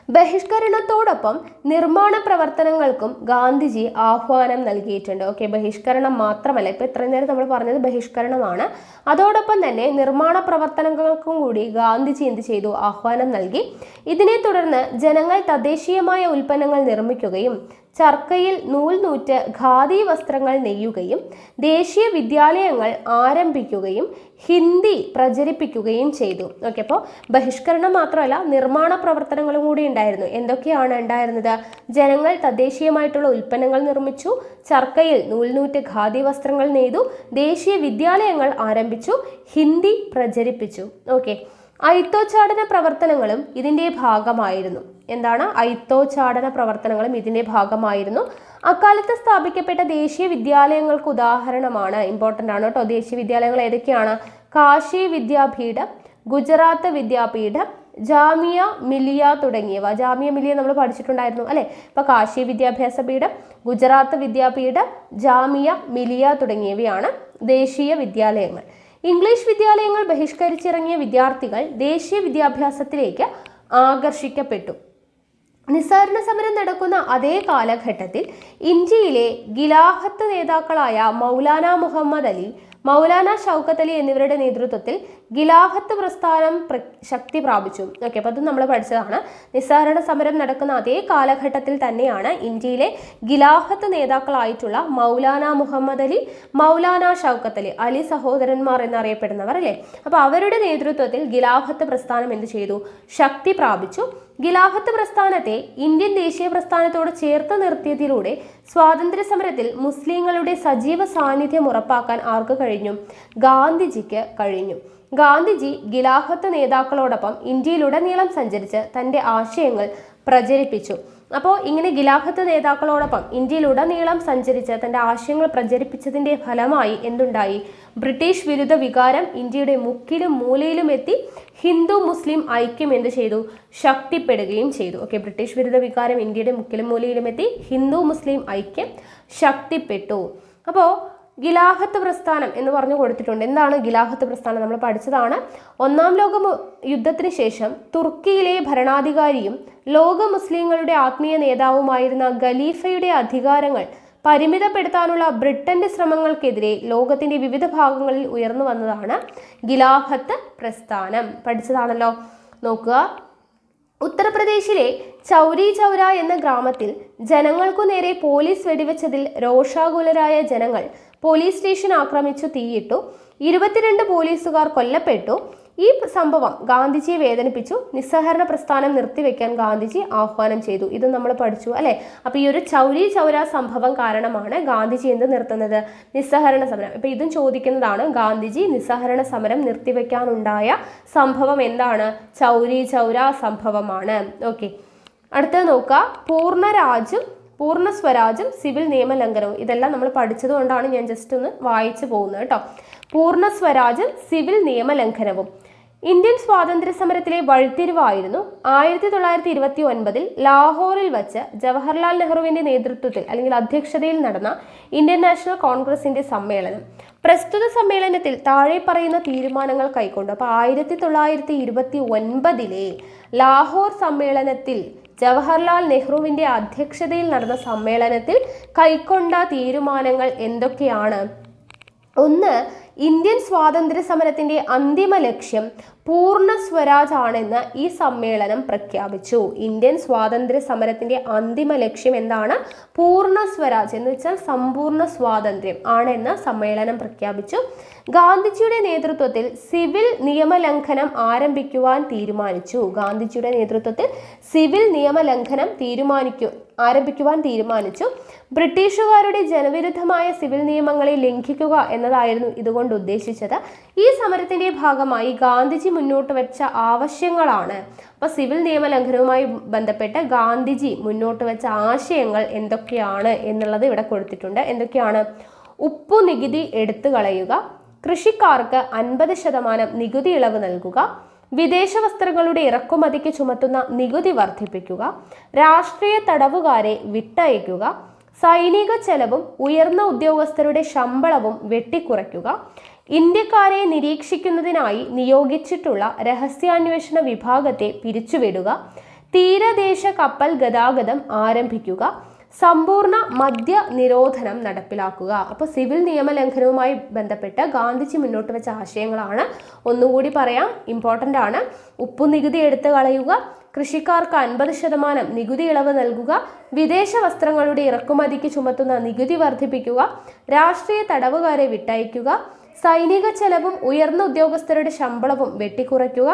ബഹിഷ്കരണത്തോടൊപ്പം നിർമ്മാണ പ്രവർത്തനങ്ങൾക്കും ഗാന്ധിജി ആഹ്വാനം നൽകിയിട്ടുണ്ട്. ഓക്കെ, ബഹിഷ്കരണം മാത്രമല്ല, ഇപ്പം ഇത്രയും നേരം നമ്മൾ പറഞ്ഞത് ബഹിഷ്കരണമാണ്. അതോടൊപ്പം തന്നെ നിർമ്മാണ പ്രവർത്തനങ്ങൾക്കും കൂടി ഗാന്ധിജി എന്ത് ചെയ്തു? ആഹ്വാനം നൽകി. ഇതിനെ തുടർന്ന് ജനങ്ങൾ തദ്ദേശീയമായ ഉൽപ്പന്നങ്ങൾ നിർമ്മിക്കുകയും ചർക്കയിൽ നൂൽനൂറ്റ് ഖാദി വസ്ത്രങ്ങൾ നെയ്യുകയും ദേശീയ വിദ്യാലയങ്ങൾ ആരംഭിക്കുകയും ഹിന്ദി പ്രചരിപ്പിക്കുകയും ചെയ്തു. ഓക്കെ, അപ്പോൾ ബഹിഷ്കരണം മാത്രമല്ല, നിർമ്മാണ പ്രവർത്തനങ്ങളും കൂടി ഉണ്ടായിരുന്നു. എന്തൊക്കെയാണ് ഉണ്ടായിരുന്നത്? ജനങ്ങൾ തദ്ദേശീയമായിട്ടുള്ള ഉൽപ്പന്നങ്ങൾ നിർമ്മിച്ചു, ചർക്കയിൽ നൂൽനൂറ്റ് ഖാദി വസ്ത്രങ്ങൾ നെയ്തു, ദേശീയ വിദ്യാലയങ്ങൾ ആരംഭിച്ചു, ഹിന്ദി പ്രചരിപ്പിച്ചു. ഓക്കെ, അയിത്തോച്ചാടന പ്രവർത്തനങ്ങളും ഇതിൻ്റെ ഭാഗമായിരുന്നു. എന്താണ്? അയിത്തോച്ചാടന പ്രവർത്തനങ്ങളും ഇതിൻ്റെ ഭാഗമായിരുന്നു. അക്കാലത്ത് സ്ഥാപിക്കപ്പെട്ട ദേശീയ വിദ്യാലയങ്ങൾക്ക് ഉദാഹരണമാണ്, ഇമ്പോർട്ടൻ്റ് ആണ് കേട്ടോ. ദേശീയ വിദ്യാലയങ്ങൾ ഏതൊക്കെയാണ്? കാശി വിദ്യാപീഠം, ഗുജറാത്ത് വിദ്യാപീഠം, ജാമിയ മിലിയ തുടങ്ങിയവ. ജാമിയ മിലിയ നമ്മൾ പഠിച്ചിട്ടുണ്ടായിരുന്നു അല്ലെ. ഇപ്പൊ കാശി വിദ്യാഭ്യാസ പീഠം, ഗുജറാത്ത് വിദ്യാപീഠം, ജാമിയ മിലിയ തുടങ്ങിയവയാണ് ദേശീയ വിദ്യാലയങ്ങൾ. ഇംഗ്ലീഷ് വിദ്യാലയങ്ങൾ ബഹിഷ്കരിച്ചിറങ്ങിയ വിദ്യാർത്ഥികൾ ദേശീയ വിദ്യാഭ്യാസത്തിലേക്ക് ആകർഷിക്കപ്പെട്ടു. നിസ്സഹരണ സമരം നടക്കുന്ന അതേ കാലഘട്ടത്തിൽ ഇന്ത്യയിലെ ഖിലാഫത്ത് നേതാക്കളായ മൗലാന മുഹമ്മദ് അലി, മൗലാന ഷൗക്കത്ത് അലി എന്നിവരുടെ നേതൃത്വത്തിൽ ഖിലാഫത്ത് പ്രസ്ഥാനം ശക്തി പ്രാപിച്ചു. ഓക്കെ, അപ്പോൾ അത് നമ്മൾ പഠിച്ചതാണ്. നിസ്സഹരണ സമരം നടക്കുന്ന അതേ കാലഘട്ടത്തിൽ തന്നെയാണ് ഇന്ത്യയിലെ ഖിലാഫത്ത് നേതാക്കളായിട്ടുള്ള മൗലാന മുഹമ്മദ് അലി, മൗലാന ഷൗക്കത്ത് അലി, അലി സഹോദരന്മാർ എന്നറിയപ്പെടുന്നവർ അല്ലേ. അപ്പോൾ അവരുടെ നേതൃത്വത്തിൽ ഖിലാഫത്ത് പ്രസ്ഥാനം എന്ത് ചെയ്തു? ശക്തി പ്രാപിച്ചു. ഖിലാഫത്ത് പ്രസ്ഥാനത്തെ ഇന്ത്യൻ ദേശീയ പ്രസ്ഥാനത്തോട് ചേർത്ത് നിർത്തിയതിലൂടെ സ്വാതന്ത്ര്യ സമരത്തിൽ മുസ്ലിങ്ങളുടെ സജീവ സാന്നിധ്യം ഉറപ്പാക്കാൻ ആർക്ക് കഴിഞ്ഞു? ഗാന്ധിജിക്ക് കഴിഞ്ഞു. ഗാന്ധിജി ഖിലാഫത്ത് നേതാക്കളോടൊപ്പം ഇന്ത്യയിലുടനീളം സഞ്ചരിച്ച് തൻ്റെ ആശയങ്ങൾ പ്രചരിപ്പിച്ചു. അപ്പോൾ ഇങ്ങനെ ഖിലാഫത്ത് നേതാക്കളോടൊപ്പം ഇന്ത്യയിലുടനീളം സഞ്ചരിച്ച് തൻ്റെ ആശയങ്ങൾ പ്രചരിപ്പിച്ചതിൻ്റെ ഫലമായി എന്തുണ്ടായി? ബ്രിട്ടീഷ് വിരുദ്ധ വികാരം ഇന്ത്യയുടെ മുക്കിലും മൂലയിലും എത്തി. ഹിന്ദു മുസ്ലിം ഐക്യം എന്ത് ചെയ്തു? ശക്തിപ്പെടുകയും ചെയ്തു. ഓക്കെ, ബ്രിട്ടീഷ് വിരുദ്ധ വികാരം ഇന്ത്യയുടെ മുക്കിലും മൂലയിലും എത്തി. ഹിന്ദു മുസ്ലിം ഐക്യം ശക്തിപ്പെട്ടു. അപ്പോൾ ഖിലാഫത്ത് പ്രസ്ഥാനം എന്ന് പറഞ്ഞു കൊടുത്തിട്ടുണ്ട്. എന്താണ് ഖിലാഫത്ത് പ്രസ്ഥാനം? നമ്മൾ പഠിച്ചതാണ്. ഒന്നാം ലോക യുദ്ധത്തിന് ശേഷം തുർക്കിയിലെ ഭരണാധികാരിയും ലോക മുസ്ലിങ്ങളുടെ ആത്മീയ നേതാവുമായിരുന്ന ഖലീഫയുടെ അധികാരങ്ങൾ പരിമിതപ്പെടുത്താനുള്ള ബ്രിട്ടന്റെ ശ്രമങ്ങൾക്കെതിരെ ലോകത്തിന്റെ വിവിധ ഭാഗങ്ങളിൽ ഉയർന്നു വന്നതാണ് ഖിലാഫത്ത് പ്രസ്ഥാനം. പഠിച്ചതാണല്ലോ. നോക്കുക, ഉത്തർപ്രദേശിലെ ചൗരി ചൗര എന്ന ഗ്രാമത്തിൽ ജനങ്ങൾക്കു നേരെ പോലീസ് വെടിവെച്ചതിൽ രോഷാകുലരായ ജനങ്ങൾ പോലീസ് സ്റ്റേഷൻ ആക്രമിച്ചു തീയിട്ടു. 22 പോലീസുകാർ കൊല്ലപ്പെട്ടു. ഈ സംഭവം ഗാന്ധിജിയെ വേദനിപ്പിച്ചു. നിസ്സഹരണ പ്രസ്ഥാനം നിർത്തിവെക്കാൻ ഗാന്ധിജി ആഹ്വാനം ചെയ്തു. ഇത് നമ്മൾ പഠിച്ചു അല്ലെ. അപ്പോൾ ഈ ഒരു ചൗരി ചൗര സംഭവം കാരണമാണ് ഗാന്ധിജി എന്ത് നിർത്തുന്നത്? നിസ്സഹരണ സമരം. ഇപ്പൊ ഇതും ചോദിക്കുന്നതാണ്. ഗാന്ധിജി നിസ്സഹരണ സമരം നിർത്തിവെക്കാനുണ്ടായ സംഭവം എന്താണ്? ചൗരി ചൗര സംഭവമാണ്. ഓക്കെ, അടുത്തത് നോക്കുക. പൂർണ്ണ സ്വരാജും സിവിൽ നിയമലംഘനവും. ഇതെല്ലാം നമ്മൾ പഠിച്ചതുകൊണ്ടാണ് ഞാൻ ജസ്റ്റ് ഒന്ന് വായിച്ചു പോകുന്നത് കേട്ടോ. പൂർണ്ണ സ്വരാജും സിവിൽ നിയമലംഘനവും ഇന്ത്യൻ സ്വാതന്ത്ര്യ സമരത്തിലെ വഴിത്തിരിവായിരുന്നു 1929 ലാഹോറിൽ വച്ച് ജവഹർലാൽ നെഹ്റുവിന്റെ നേതൃത്വത്തിൽ അല്ലെങ്കിൽ അധ്യക്ഷതയിൽ നടന്ന ഇന്ത്യൻ നാഷണൽ കോൺഗ്രസിന്റെ സമ്മേളനം. പ്രസ്തുത സമ്മേളനത്തിൽ താഴെ പറയുന്ന തീരുമാനങ്ങൾ കൈക്കൊണ്ടു. അപ്പോൾ 1929 ലാഹോർ സമ്മേളനത്തിൽ ജവഹർലാൽ നെഹ്റുവിന്റെ അധ്യക്ഷതയിൽ നടന്ന സമ്മേളനത്തിൽ കൈക്കൊണ്ട തീരുമാനങ്ങൾ എന്തൊക്കെയാണ്? ഒന്ന്, ഇന്ത്യൻ സ്വാതന്ത്ര്യ സമരത്തിന്റെ അന്തിമ ലക്ഷ്യം പൂർണ്ണ സ്വരാജ് ആണെന്ന് ഈ സമ്മേളനം പ്രഖ്യാപിച്ചു. ഇന്ത്യൻ സ്വാതന്ത്ര്യ സമരത്തിന്റെ അന്തിമ ലക്ഷ്യം എന്താണ്? പൂർണ്ണ സ്വരാജ് എന്ന് വെച്ചാൽ സമ്പൂർണ്ണ സ്വാതന്ത്ര്യം ആണെന്ന് സമ്മേളനം പ്രഖ്യാപിച്ചു. ഗാന്ധിജിയുടെ നേതൃത്വത്തിൽ സിവിൽ നിയമലംഘനം ആരംഭിക്കുവാൻ തീരുമാനിച്ചു. ഗാന്ധിജിയുടെ നേതൃത്വത്തിൽ സിവിൽ നിയമലംഘനം ആരംഭിക്കുവാൻ തീരുമാനിച്ചു. ബ്രിട്ടീഷുകാരുടെ ജനവിരുദ്ധമായ സിവിൽ നിയമങ്ങളെ ലംഘിക്കുക എന്നതായിരുന്നു ഇതുകൊണ്ട് ഉദ്ദേശിച്ചത്. ഈ സമരത്തിന്റെ ഭാഗമായി ഗാന്ധിജി മുന്നോട്ട് വെച്ച ആവശ്യങ്ങളാണ്. അപ്പോൾ സിവിൽ നിയമലംഘനവുമായി ബന്ധപ്പെട്ട് ഗാന്ധിജി മുന്നോട്ട് വെച്ച ആശയങ്ങൾ എന്തൊക്കെയാണ് എന്നുള്ളത് ഇവിടെ കൊടുത്തിട്ടുണ്ട്. എന്തൊക്കെയാണ്? ഉപ്പു നികുതി എടുത്തു കളയുക, കൃഷിക്കാർക്ക് 50% നികുതി ഇളവ് നൽകുക, വിദേശ വസ്ത്രങ്ങളുടെ ഇറക്കുമതിക്ക് ചുമത്തുന്ന നികുതി വർദ്ധിപ്പിക്കുക, രാഷ്ട്രീയ തടവുകാരെ വിട്ടയക്കുക, സൈനിക ചെലവും ഉയർന്ന ഉദ്യോഗസ്ഥരുടെ ശമ്പളവും വെട്ടിക്കുറയ്ക്കുക, ഇന്ത്യക്കാരെ നിരീക്ഷിക്കുന്നതിനായി നിയോഗിച്ചിട്ടുള്ള രഹസ്യാന്വേഷണ വിഭാഗത്തെ പിരിച്ചുവിടുക, തീരദേശ കപ്പൽ ഗതാഗതം ആരംഭിക്കുക, സമ്പൂർണ്ണ മദ്യ നിരോധനം നടപ്പിലാക്കുക. അപ്പോൾ സിവിൽ നിയമലംഘനവുമായി ബന്ധപ്പെട്ട് ഗാന്ധിജി മുന്നോട്ട് വെച്ച ആശയങ്ങളാണ്. ഒന്നുകൂടി പറയാം, ഇമ്പോർട്ടൻ്റ് ആണ്. ഉപ്പു നികുതി എടുത്തു കളയുക, കൃഷിക്കാർക്ക് 50% നികുതി ഇളവ് നൽകുക, വിദേശ വസ്ത്രങ്ങളുടെ ഇറക്കുമതിക്ക് ചുമത്തുന്ന നികുതി വർദ്ധിപ്പിക്കുക, രാഷ്ട്രീയ തടവുകാരെ വിട്ടയക്കുക, സൈനിക ചെലവും ഉയർന്ന ഉദ്യോഗസ്ഥരുടെ ശമ്പളവും വെട്ടിക്കുറയ്ക്കുക,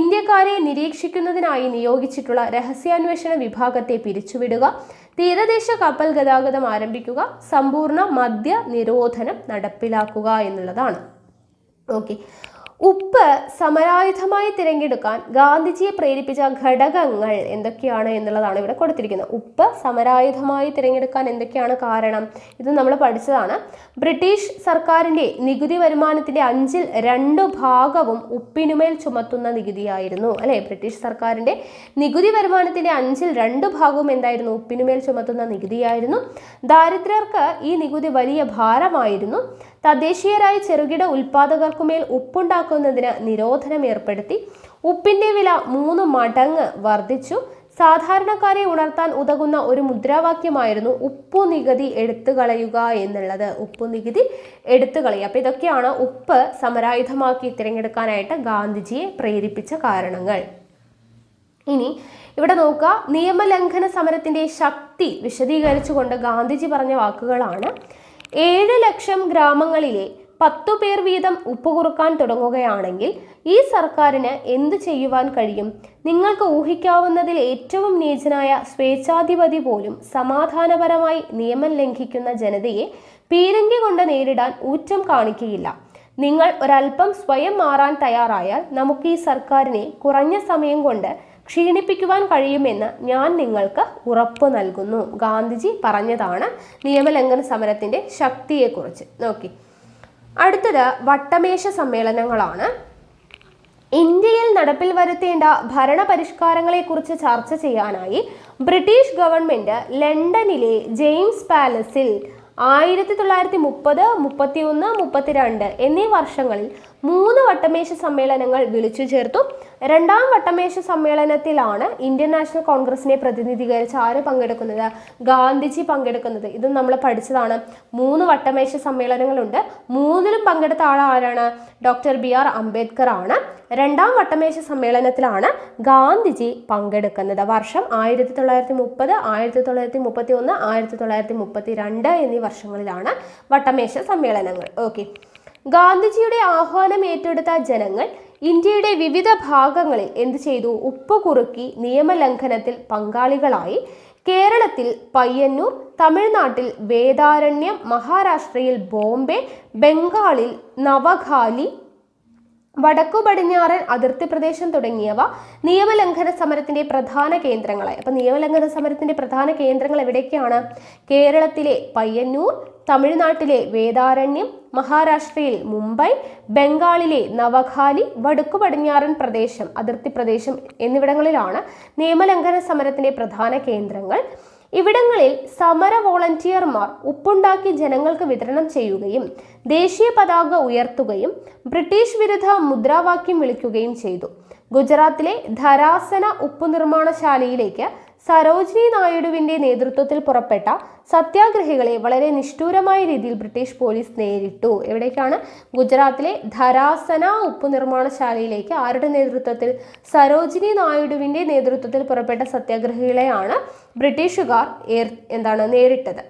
ഇന്ത്യക്കാരെ നിരീക്ഷിക്കുന്നതിനായി നിയോഗിച്ചിട്ടുള്ള രഹസ്യാന്വേഷണ വിഭാഗത്തെ പിരിച്ചുവിടുക, തീരദേശ കപ്പൽ ഗതാഗതം ആരംഭിക്കുക, സമ്പൂർണ്ണ മദ്യ നിരോധനം നടപ്പിലാക്കുക എന്നുള്ളതാണ്. ഓക്കെ, ഉപ്പ് സമരായുധമായി തിരഞ്ഞെടുക്കാൻ ഗാന്ധിജിയെ പ്രേരിപ്പിച്ച ഘടകങ്ങൾ എന്തൊക്കെയാണ് എന്നുള്ളതാണ് ഇവിടെ കൊടുത്തിരിക്കുന്നത്. ഉപ്പ് സമരായുധമായി തിരഞ്ഞെടുക്കാൻ എന്തൊക്കെയാണ് കാരണം? ഇത് നമ്മൾ പഠിച്ചതാണ്. ബ്രിട്ടീഷ് സർക്കാരിന്റെ നികുതി വരുമാനത്തിന്റെ 2/5 ഉപ്പിനുമേൽ ചുമത്തുന്ന നികുതിയായിരുന്നു. അല്ലെ, ബ്രിട്ടീഷ് സർക്കാരിന്റെ നികുതി വരുമാനത്തിന്റെ 2/5 എന്തായിരുന്നു? ഉപ്പിനുമേൽ ചുമത്തുന്ന നികുതിയായിരുന്നു. ദാരിദ്ര്യർക്ക് ഈ നികുതി വലിയ ഭാരമായിരുന്നു. തദ്ദേശീയരായ ചെറുകിട ഉൽപാദകർക്കുമേൽ ഉപ്പുണ്ടാക്കുന്നതിന് നിരോധനം ഏർപ്പെടുത്തി. ഉപ്പിന്റെ വില 3 മടങ്ങ് വർദ്ധിച്ചു. സാധാരണക്കാരെ ഉണർത്താൻ ഉതകുന്ന ഒരു മുദ്രാവാക്യമായിരുന്നു ഉപ്പു നികുതി എടുത്തു കളയുക എന്നുള്ളത്. ഉപ്പു നികുതി എടുത്തു കളയുക. അപ്പൊ ഇതൊക്കെയാണ് ഉപ്പ് സമരായുധമാക്കി തിരഞ്ഞെടുക്കാനായിട്ട് ഗാന്ധിജിയെ പ്രേരിപ്പിച്ച കാരണങ്ങൾ. ഇനി ഇവിടെ നോക്കുക, നിയമലംഘന സമരത്തിന്റെ ശക്തി വിശദീകരിച്ചുകൊണ്ട് ഗാന്ധിജി പറഞ്ഞ വാക്കുകളാണ്. 7 ലക്ഷം ഗ്രാമങ്ങളിലെ 10 പേർ വീതം ഉപ്പ് കുറുക്കാൻ തുടങ്ങുകയാണെങ്കിൽ ഈ സർക്കാരിന് എന്തു ചെയ്യുവാൻ കഴിയും? നിങ്ങൾക്ക് ഊഹിക്കാവുന്നതിൽ ഏറ്റവും നീചനായ സ്വേച്ഛാധിപതി പോലും സമാധാനപരമായി നിയമം ലംഘിക്കുന്ന ജനതയെ പീരങ്കി കൊണ്ട് നേരിടാൻ ഊറ്റം കാണിക്കുകയില്ല. നിങ്ങൾ ഒരൽപ്പം സ്വയം മാറാൻ തയ്യാറായാൽ നമുക്ക് ഈ സർക്കാരിനെ കുറഞ്ഞ സമയം കൊണ്ട് ക്ഷീണിപ്പിക്കുവാൻ കഴിയുമെന്ന് ഞാൻ നിങ്ങൾക്ക് ഉറപ്പ് നൽകുന്നു. ഗാന്ധിജി പറഞ്ഞതാണ് നിയമലംഘന സമരത്തിന്റെ ശക്തിയെക്കുറിച്ച്. നോക്കി, അടുത്തത് വട്ടമേശ സമ്മേളനങ്ങളാണ്. ഇന്ത്യയിൽ നടപ്പിൽ വരുത്തേണ്ട ഭരണപരിഷ്കാരങ്ങളെക്കുറിച്ച് ചർച്ച ചെയ്യാനായി ബ്രിട്ടീഷ് ഗവൺമെന്റ് ലണ്ടനിലെ ജെയിംസ് പാലസിൽ 1930, 31, 32 എന്നീ വർഷങ്ങളിൽ 3 വട്ടമേശ സമ്മേളനങ്ങൾ വിളിച്ചു ചേർത്തു. 2ാം വട്ടമേശ സമ്മേളനത്തിലാണ് ഇന്ത്യൻ നാഷണൽ കോൺഗ്രസിനെ പ്രതിനിധീകരിച്ച് ആര് പങ്കെടുക്കുന്നത്? ഗാന്ധിജി പങ്കെടുക്കുന്നത്. ഇതും നമ്മൾ പഠിച്ചതാണ്. 3 വട്ടമേശ സമ്മേളനങ്ങളുണ്ട്. 3ലും പങ്കെടുത്ത ആളാരാണ്? ഡോക്ടർ BR അംബേദ്കർ ആണ്. 2ാം വട്ടമേശ സമ്മേളനത്തിലാണ് ഗാന്ധിജി പങ്കെടുക്കുന്നത്. വർഷം 1930, 1931, 1932 എന്നീ വർഷങ്ങളിലാണ് വട്ടമേശ സമ്മേളനങ്ങൾ. ഓക്കെ, ഗാന്ധിജിയുടെ ആഹ്വാനം ഏറ്റെടുത്ത ജനങ്ങൾ ഇന്ത്യയുടെ വിവിധ ഭാഗങ്ങളിൽ എന്ത് ചെയ്തു? ഉപ്പ് കുറുക്കി നിയമലംഘനത്തിൽ പങ്കാളികളായി. കേരളത്തിൽ പയ്യന്നൂർ, തമിഴ്നാട്ടിൽ വേദാരണ്യം, മഹാരാഷ്ട്രയിൽ ബോംബെ, ബംഗാളിൽ നവഖാലി, വടക്കു പടിഞ്ഞാറൻ അതിർത്തി പ്രദേശം തുടങ്ങിയവ നിയമലംഘന സമരത്തിന്റെ പ്രധാന കേന്ദ്രങ്ങളായി. അപ്പൊ നിയമലംഘന സമരത്തിന്റെ പ്രധാന കേന്ദ്രങ്ങൾ എവിടേക്കാണ്? കേരളത്തിലെ പയ്യന്നൂർ, തമിഴ്നാട്ടിലെ വേദാരണ്യം, മഹാരാഷ്ട്രയിൽ മുംബൈ, ബംഗാളിലെ നവഖാലി, വടക്കു പടിഞ്ഞാറൻ പ്രദേശം അതിർത്തി പ്രദേശം എന്നിവിടങ്ങളിലാണ് നിയമലംഘന സമരത്തിന്റെ പ്രധാന കേന്ദ്രങ്ങൾ. ഇവിടങ്ങളിൽ സമര വോളണ്ടിയർമാർ ഉപ്പുണ്ടാക്കി ജനങ്ങൾക്ക് വിതരണം ചെയ്യുകയും ദേശീയ പതാക ഉയർത്തുകയും ബ്രിട്ടീഷ് വിരുദ്ധ മുദ്രാവാക്യം വിളിക്കുകയും ചെയ്തു. ഗുജറാത്തിലെ ധരാസന ഉപ്പു നിർമ്മാണശാലയിലേക്ക് സരോജിനി നായിഡുവിന്റെ നേതൃത്വത്തിൽ പുറപ്പെട്ട സത്യാഗ്രഹികളെ വളരെ നിഷ്ഠൂരമായ രീതിയിൽ ബ്രിട്ടീഷ് പോലീസ് നേരിട്ടു. എവിടേക്കാണ്? ഗുജറാത്തിലെ ധരാസന ഉപ്പു നിർമ്മാണശാലയിലേക്ക് ആരുടെ നേതൃത്വത്തിൽ? സരോജിനി നായിഡുവിന്റെ നേതൃത്വത്തിൽ പുറപ്പെട്ട സത്യാഗ്രഹികളെയാണ് ബ്രിട്ടീഷുകാർ നേരിട്ടത്.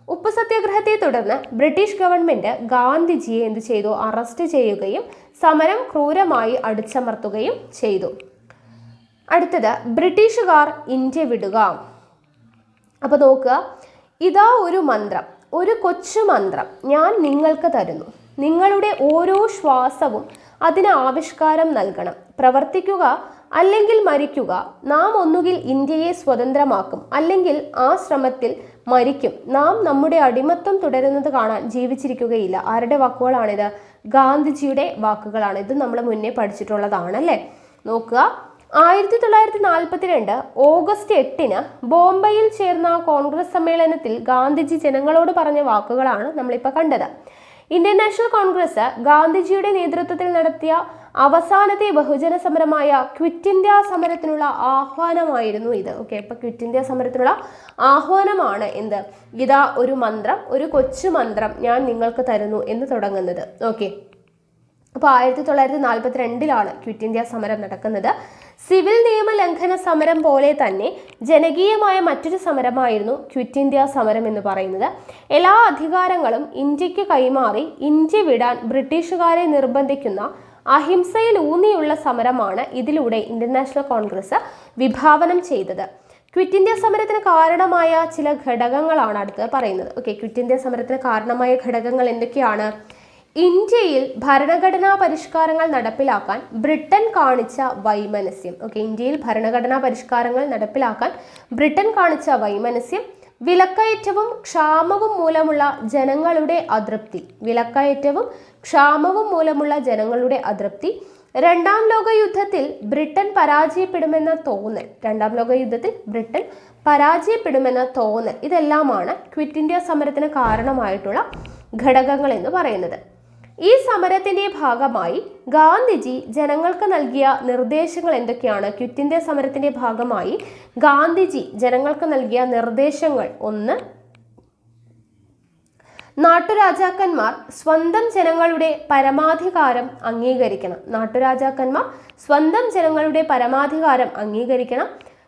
ഉപ്പ് സത്യാഗ്രഹത്തെ തുടർന്ന് ബ്രിട്ടീഷ് ഗവൺമെന്റ് ഗാന്ധിജിയെ എന്ത് ചെയ്തു? അറസ്റ്റ് ചെയ്യുകയും സമരം ക്രൂരമായി അടിച്ചമർത്തുകയും ചെയ്തു. അടുത്തത് ബ്രിട്ടീഷുകാർ ഇന്ത്യ വിടുക. അപ്പൊ നോക്കുക, ഇതാ ഒരു മന്ത്രം, ഒരു കൊച്ചു മന്ത്രം ഞാൻ നിങ്ങൾക്ക് തരുന്നു. നിങ്ങളുടെ ഓരോ ശ്വാസവും അതിന് ആവിഷ്കാരം നൽകണം. പ്രവർത്തിക്കുക അല്ലെങ്കിൽ മരിക്കുക. നാം ഒന്നുകിൽ ഇന്ത്യയെ സ്വതന്ത്രമാക്കും, അല്ലെങ്കിൽ ആ ശ്രമത്തിൽ മരിക്കും. നാം നമ്മുടെ അടിമത്തം തുടരുന്നത് കാണാൻ ജീവിച്ചിരിക്കുകയില്ല. ആരുടെ വാക്കുകളാണിത്? ഗാന്ധിജിയുടെ വാക്കുകളാണ്. ഇത് നമ്മൾ മുന്നേ പഠിച്ചിട്ടുള്ളതാണ് അല്ലേ. നോക്കുക, 1942 ഓഗസ്റ്റ് 8 ബോംബെയിൽ ചേർന്ന കോൺഗ്രസ് സമ്മേളനത്തിൽ ഗാന്ധിജി ജനങ്ങളോട് പറഞ്ഞ വാക്കുകളാണ് നമ്മളിപ്പോൾ കണ്ടത്. ഇന്ത്യൻ നാഷണൽ കോൺഗ്രസ് ഗാന്ധിജിയുടെ നേതൃത്വത്തിൽ നടത്തിയ അവസാനത്തെ ബഹുജന സമരമായ ക്വിറ്റ് ഇന്ത്യ സമരത്തിനുള്ള ആഹ്വാനമായിരുന്നു ഇത്. ഓക്കെ, ഇപ്പൊ ക്വിറ്റ് ഇന്ത്യ സമരത്തിനുള്ള ആഹ്വാനമാണ് എന്ത്? ഇതാ ഒരു മന്ത്രം, ഒരു കൊച്ചു മന്ത്രം ഞാൻ നിങ്ങൾക്ക് തരുന്നു എന്ന് തുടങ്ങുന്നത്. ഓക്കെ, അപ്പോൾ 1942 ക്വിറ്റ് ഇന്ത്യ സമരം നടക്കുന്നത്. സിവിൽ നിയമ ലംഘന സമരം പോലെ തന്നെ ജനകീയമായ മറ്റൊരു സമരമായിരുന്നു ക്വിറ്റ് ഇന്ത്യ സമരം എന്ന് പറയുന്നത്. എല്ലാ അധികാരങ്ങളും ഇന്ത്യക്ക് കൈമാറി ഇന്ത്യ വിടാൻ ബ്രിട്ടീഷുകാരെ നിർബന്ധിക്കുന്ന അഹിംസയിൽ ഊന്നിയുള്ള സമരമാണ് ഇതിലൂടെ ഇന്ത്യൻ നാഷണൽ കോൺഗ്രസ് വിഭാവനം ചെയ്തത്. ക്വിറ്റ് ഇന്ത്യ സമരത്തിന് കാരണമായ ചില ഘടകങ്ങളാണ് അടുത്ത് പറയുന്നത്. ഓക്കെ, ക്വിറ്റ് ഇന്ത്യ സമരത്തിന് കാരണമായ ഘടകങ്ങൾ എന്തൊക്കെയാണ്? ഇന്ത്യയിൽ ഭരണഘടനാ പരിഷ്കാരങ്ങൾ നടപ്പിലാക്കാൻ ബ്രിട്ടൻ കാണിച്ച വൈമനസ്യം. ഇന്ത്യയിൽ ഭരണഘടനാ പരിഷ്കാരങ്ങൾ നടപ്പിലാക്കാൻ ബ്രിട്ടൻ കാണിച്ച വൈമനസ്യം. വിലക്കയറ്റവും ക്ഷാമവും മൂലമുള്ള ജനങ്ങളുടെ അതൃപ്തി. രണ്ടാം ലോക യുദ്ധത്തിൽ ബ്രിട്ടൻ പരാജയപ്പെടുമെന്ന തോന്നൽ. ഇതെല്ലാമാണ് ക്വിറ്റ് ഇന്ത്യ സമരത്തിന് കാരണമായിട്ടുള്ള ഘടകങ്ങൾ എന്ന് പറയുന്നത്. ഈ സമരത്തിന്റെ ഭാഗമായി ഗാന്ധിജി ജനങ്ങൾക്ക് നൽകിയ നിർദ്ദേശങ്ങൾ എന്തൊക്കെയാണ്? ക്വിറ്റ് ഇന്ത്യ സമരത്തിന്റെ ഭാഗമായി ഗാന്ധിജി ജനങ്ങൾക്ക് നൽകിയ നിർദ്ദേശങ്ങൾ: 1. നാട്ടുരാജാക്കന്മാർ സ്വന്തം ജനങ്ങളുടെ പരമാധികാരം അംഗീകരിക്കണം.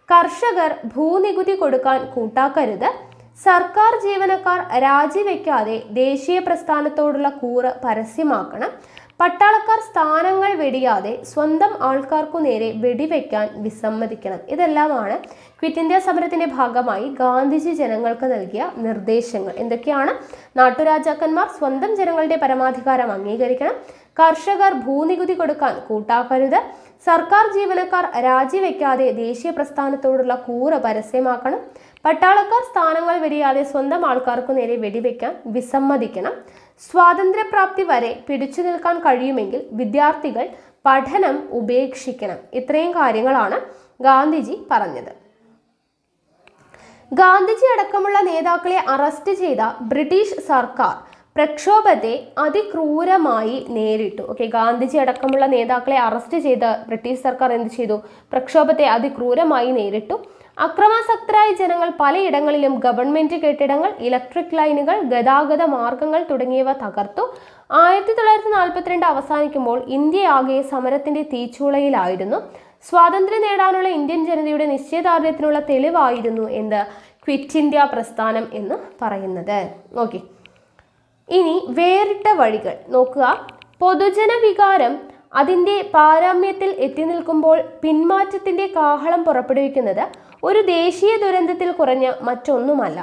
കർഷകർ ഭൂനികുതി കൊടുക്കാൻ കൂട്ടാക്കരുത്. സർക്കാർ ജീവനക്കാർ രാജിവെക്കാതെ ദേശീയ പ്രസ്ഥാനത്തോടുള്ള കൂറ് പരസ്യമാക്കണം. പട്ടാളക്കാർ സ്ഥാനങ്ങൾ വെടിയാതെ സ്വന്തം ആൾക്കാർക്കു നേരെ വെടിവെക്കാൻ വിസമ്മതിക്കണം. ഇതെല്ലാമാണ് ക്വിറ്റ് ഇന്ത്യ സമരത്തിന്റെ ഭാഗമായി ഗാന്ധിജി ജനങ്ങൾക്ക് നൽകിയ നിർദ്ദേശങ്ങൾ. എന്തൊക്കെയാണ്? നാട്ടുരാജാക്കന്മാർ സ്വന്തം ജനങ്ങളുടെ പരമാധികാരം അംഗീകരിക്കണം. കർഷകർ ഭൂനികുതി കൊടുക്കാൻ കൂട്ടാക്കരുത്. സർക്കാർ ജീവനക്കാർ രാജിവെക്കാതെ ദേശീയ പ്രസ്ഥാനത്തോടുള്ള കൂറ് പരസ്യമാക്കണം. പട്ടാളക്കാർ സ്ഥാനങ്ങൾ വെടിയാതെ സ്വന്തം ആൾക്കാർക്കു നേരെ വെടിവെക്കാൻ വിസമ്മതിക്കണം. സ്വാതന്ത്ര്യപ്രാപ്തി വരെ പിടിച്ചു നിൽക്കാൻ കഴിയുമെങ്കിൽ വിദ്യാർത്ഥികൾ പഠനം ഉപേക്ഷിക്കണം. ഇത്രയും കാര്യങ്ങളാണ് ഗാന്ധിജി പറഞ്ഞത്. ഗാന്ധിജി അടക്കമുള്ള നേതാക്കളെ അറസ്റ്റ് ചെയ്ത ബ്രിട്ടീഷ് സർക്കാർ പ്രക്ഷോഭത്തെ അതിക്രൂരമായി നേരിട്ടു. ഗാന്ധിജി അടക്കമുള്ള നേതാക്കളെ അറസ്റ്റ് ചെയ്ത ബ്രിട്ടീഷ് സർക്കാർ എന്ത് ചെയ്തു? പ്രക്ഷോഭത്തെ അതിക്രൂരമായി നേരിട്ടു. അക്രമാസക്തരായ ജനങ്ങൾ പലയിടങ്ങളിലും ഗവൺമെന്റ് കെട്ടിടങ്ങൾ, ഇലക്ട്രിക് ലൈനുകൾ, ഗതാഗത മാർഗങ്ങൾ തുടങ്ങിയവ തകർത്തു. 1942 അവസാനിക്കുമ്പോൾ ഇന്ത്യയാകെ സമരത്തിന്റെ തീച്ചൂളയിലായിരുന്നു. സ്വാതന്ത്ര്യം നേടാനുള്ള ഇന്ത്യൻ ജനതയുടെ നിശ്ചയദാർഢ്യത്തിനുള്ള തെളിവായിരുന്നു ക്വിറ്റ് ഇന്ത്യ പ്രസ്ഥാനം എന്ന് പറയുന്നത്. ഇനി വേറിട്ട വഴികൾ നോക്കുക. പൊതുജന വികാരം അതിൻ്റെ പാരമ്യത്തിൽ എത്തി നിൽക്കുമ്പോൾ പിന്മാറ്റത്തിന്റെ കാഹളം പുറപ്പെടുവിക്കുന്നത് ഒരു ദേശീയ ദുരന്തത്തിൽ കുറഞ്ഞ മറ്റൊന്നുമല്ല.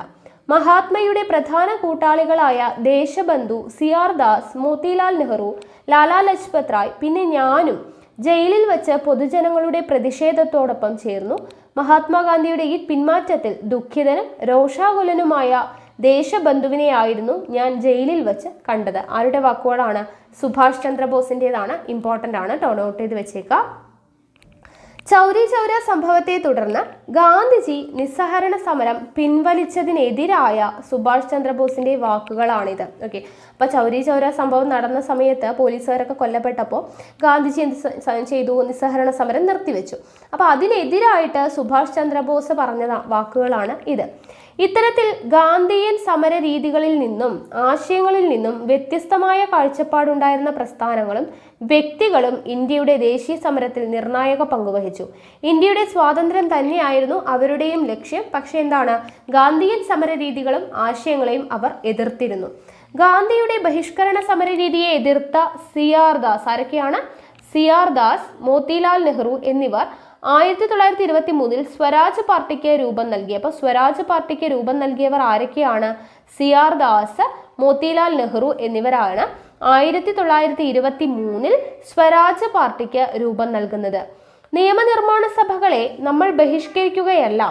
മഹാത്മയുടെ പ്രധാന കൂട്ടാളികളായ ദേശബന്ധു CR ദാസ്, മോത്തിലാൽ നെഹ്റു, ലാലാ ലജ്പത് റായ്, പിന്നെ ഞാനും ജയിലിൽ വെച്ച് പൊതുജനങ്ങളുടെ പ്രതിഷേധത്തോടൊപ്പം ചേർന്നു. മഹാത്മാഗാന്ധിയുടെ ഈ പിന്മാറ്റത്തിൽ ദുഃഖിതനും രോഷാകുലനുമായ ദേശബന്ധുവിനെയായിരുന്നു ഞാൻ ജയിലിൽ വെച്ച് കണ്ടത്. ആരുടെ വാക്കുകളാണ്? സുഭാഷ് ചന്ദ്രബോസിൻ്റെതാണ്. ഇമ്പോർട്ടൻ്റ് ആണ്, നോട്ട് ചെയ്ത് വെച്ചേക്കാം. ചൗരി ചൗര സംഭവത്തെ തുടർന്ന് ഗാന്ധിജി നിസ്സഹരണ സമരം പിൻവലിച്ചതിനെതിരായ സുഭാഷ് ചന്ദ്രബോസിന്റെ വാക്കുകളാണിത്. അപ്പോൾ ചൗരി ചൗര സംഭവം നടന്ന സമയത്ത് പോലീസുകാരൊക്കെ കൊല്ലപ്പെട്ടപ്പോൾ ഗാന്ധിജി എന്ത് ചെയ്തു? നിസ്സഹരണ സമരം നിർത്തിവെച്ചു. അപ്പോൾ അതിനെതിരായിട്ട് സുഭാഷ് ചന്ദ്രബോസ് പറഞ്ഞ വാക്കുകളാണ് ഇത്. ഇത്തരത്തിൽ ഗാന്ധിയൻ സമര രീതികളിൽ നിന്നും ആശയങ്ങളിൽ നിന്നും വ്യത്യസ്തമായ കാഴ്ചപ്പാടുണ്ടായിരുന്ന പ്രസ്ഥാനങ്ങളും വ്യക്തികളും ഇന്ത്യയുടെ ദേശീയ സമരത്തിൽ നിർണായക പങ്കുവഹിച്ചു. ഇന്ത്യയുടെ സ്വാതന്ത്ര്യം തന്നെയായിരുന്നു അവരുടെയും ലക്ഷ്യം. പക്ഷേ ഗാന്ധിയൻ സമര രീതികളും ആശയങ്ങളെയും അവർ എതിർത്തിരുന്നു. ഗാന്ധിയുടെ ബഹിഷ്കരണ സമര രീതിയെ എതിർത്ത CR ദാസ്, ആരൊക്കെയാണ്? CR ദാസ്, മോത്തിലാൽ നെഹ്റു എന്നിവർ 1923 സ്വരാജ് പാർട്ടിക്ക് രൂപം നൽകി. അപ്പോൾ സ്വരാജ് പാർട്ടിക്ക് രൂപം നൽകിയവർ ആരൊക്കെയാണ്? CR ദാസ്, മോത്തിലാൽ നെഹ്റു എന്നിവരാണ് 1923 സ്വരാജ് പാർട്ടിക്ക് രൂപം നൽകുന്നത്. നിയമനിർമ്മാണ സഭകളെ നമ്മൾ ബഹിഷ്കരിക്കുകയല്ല,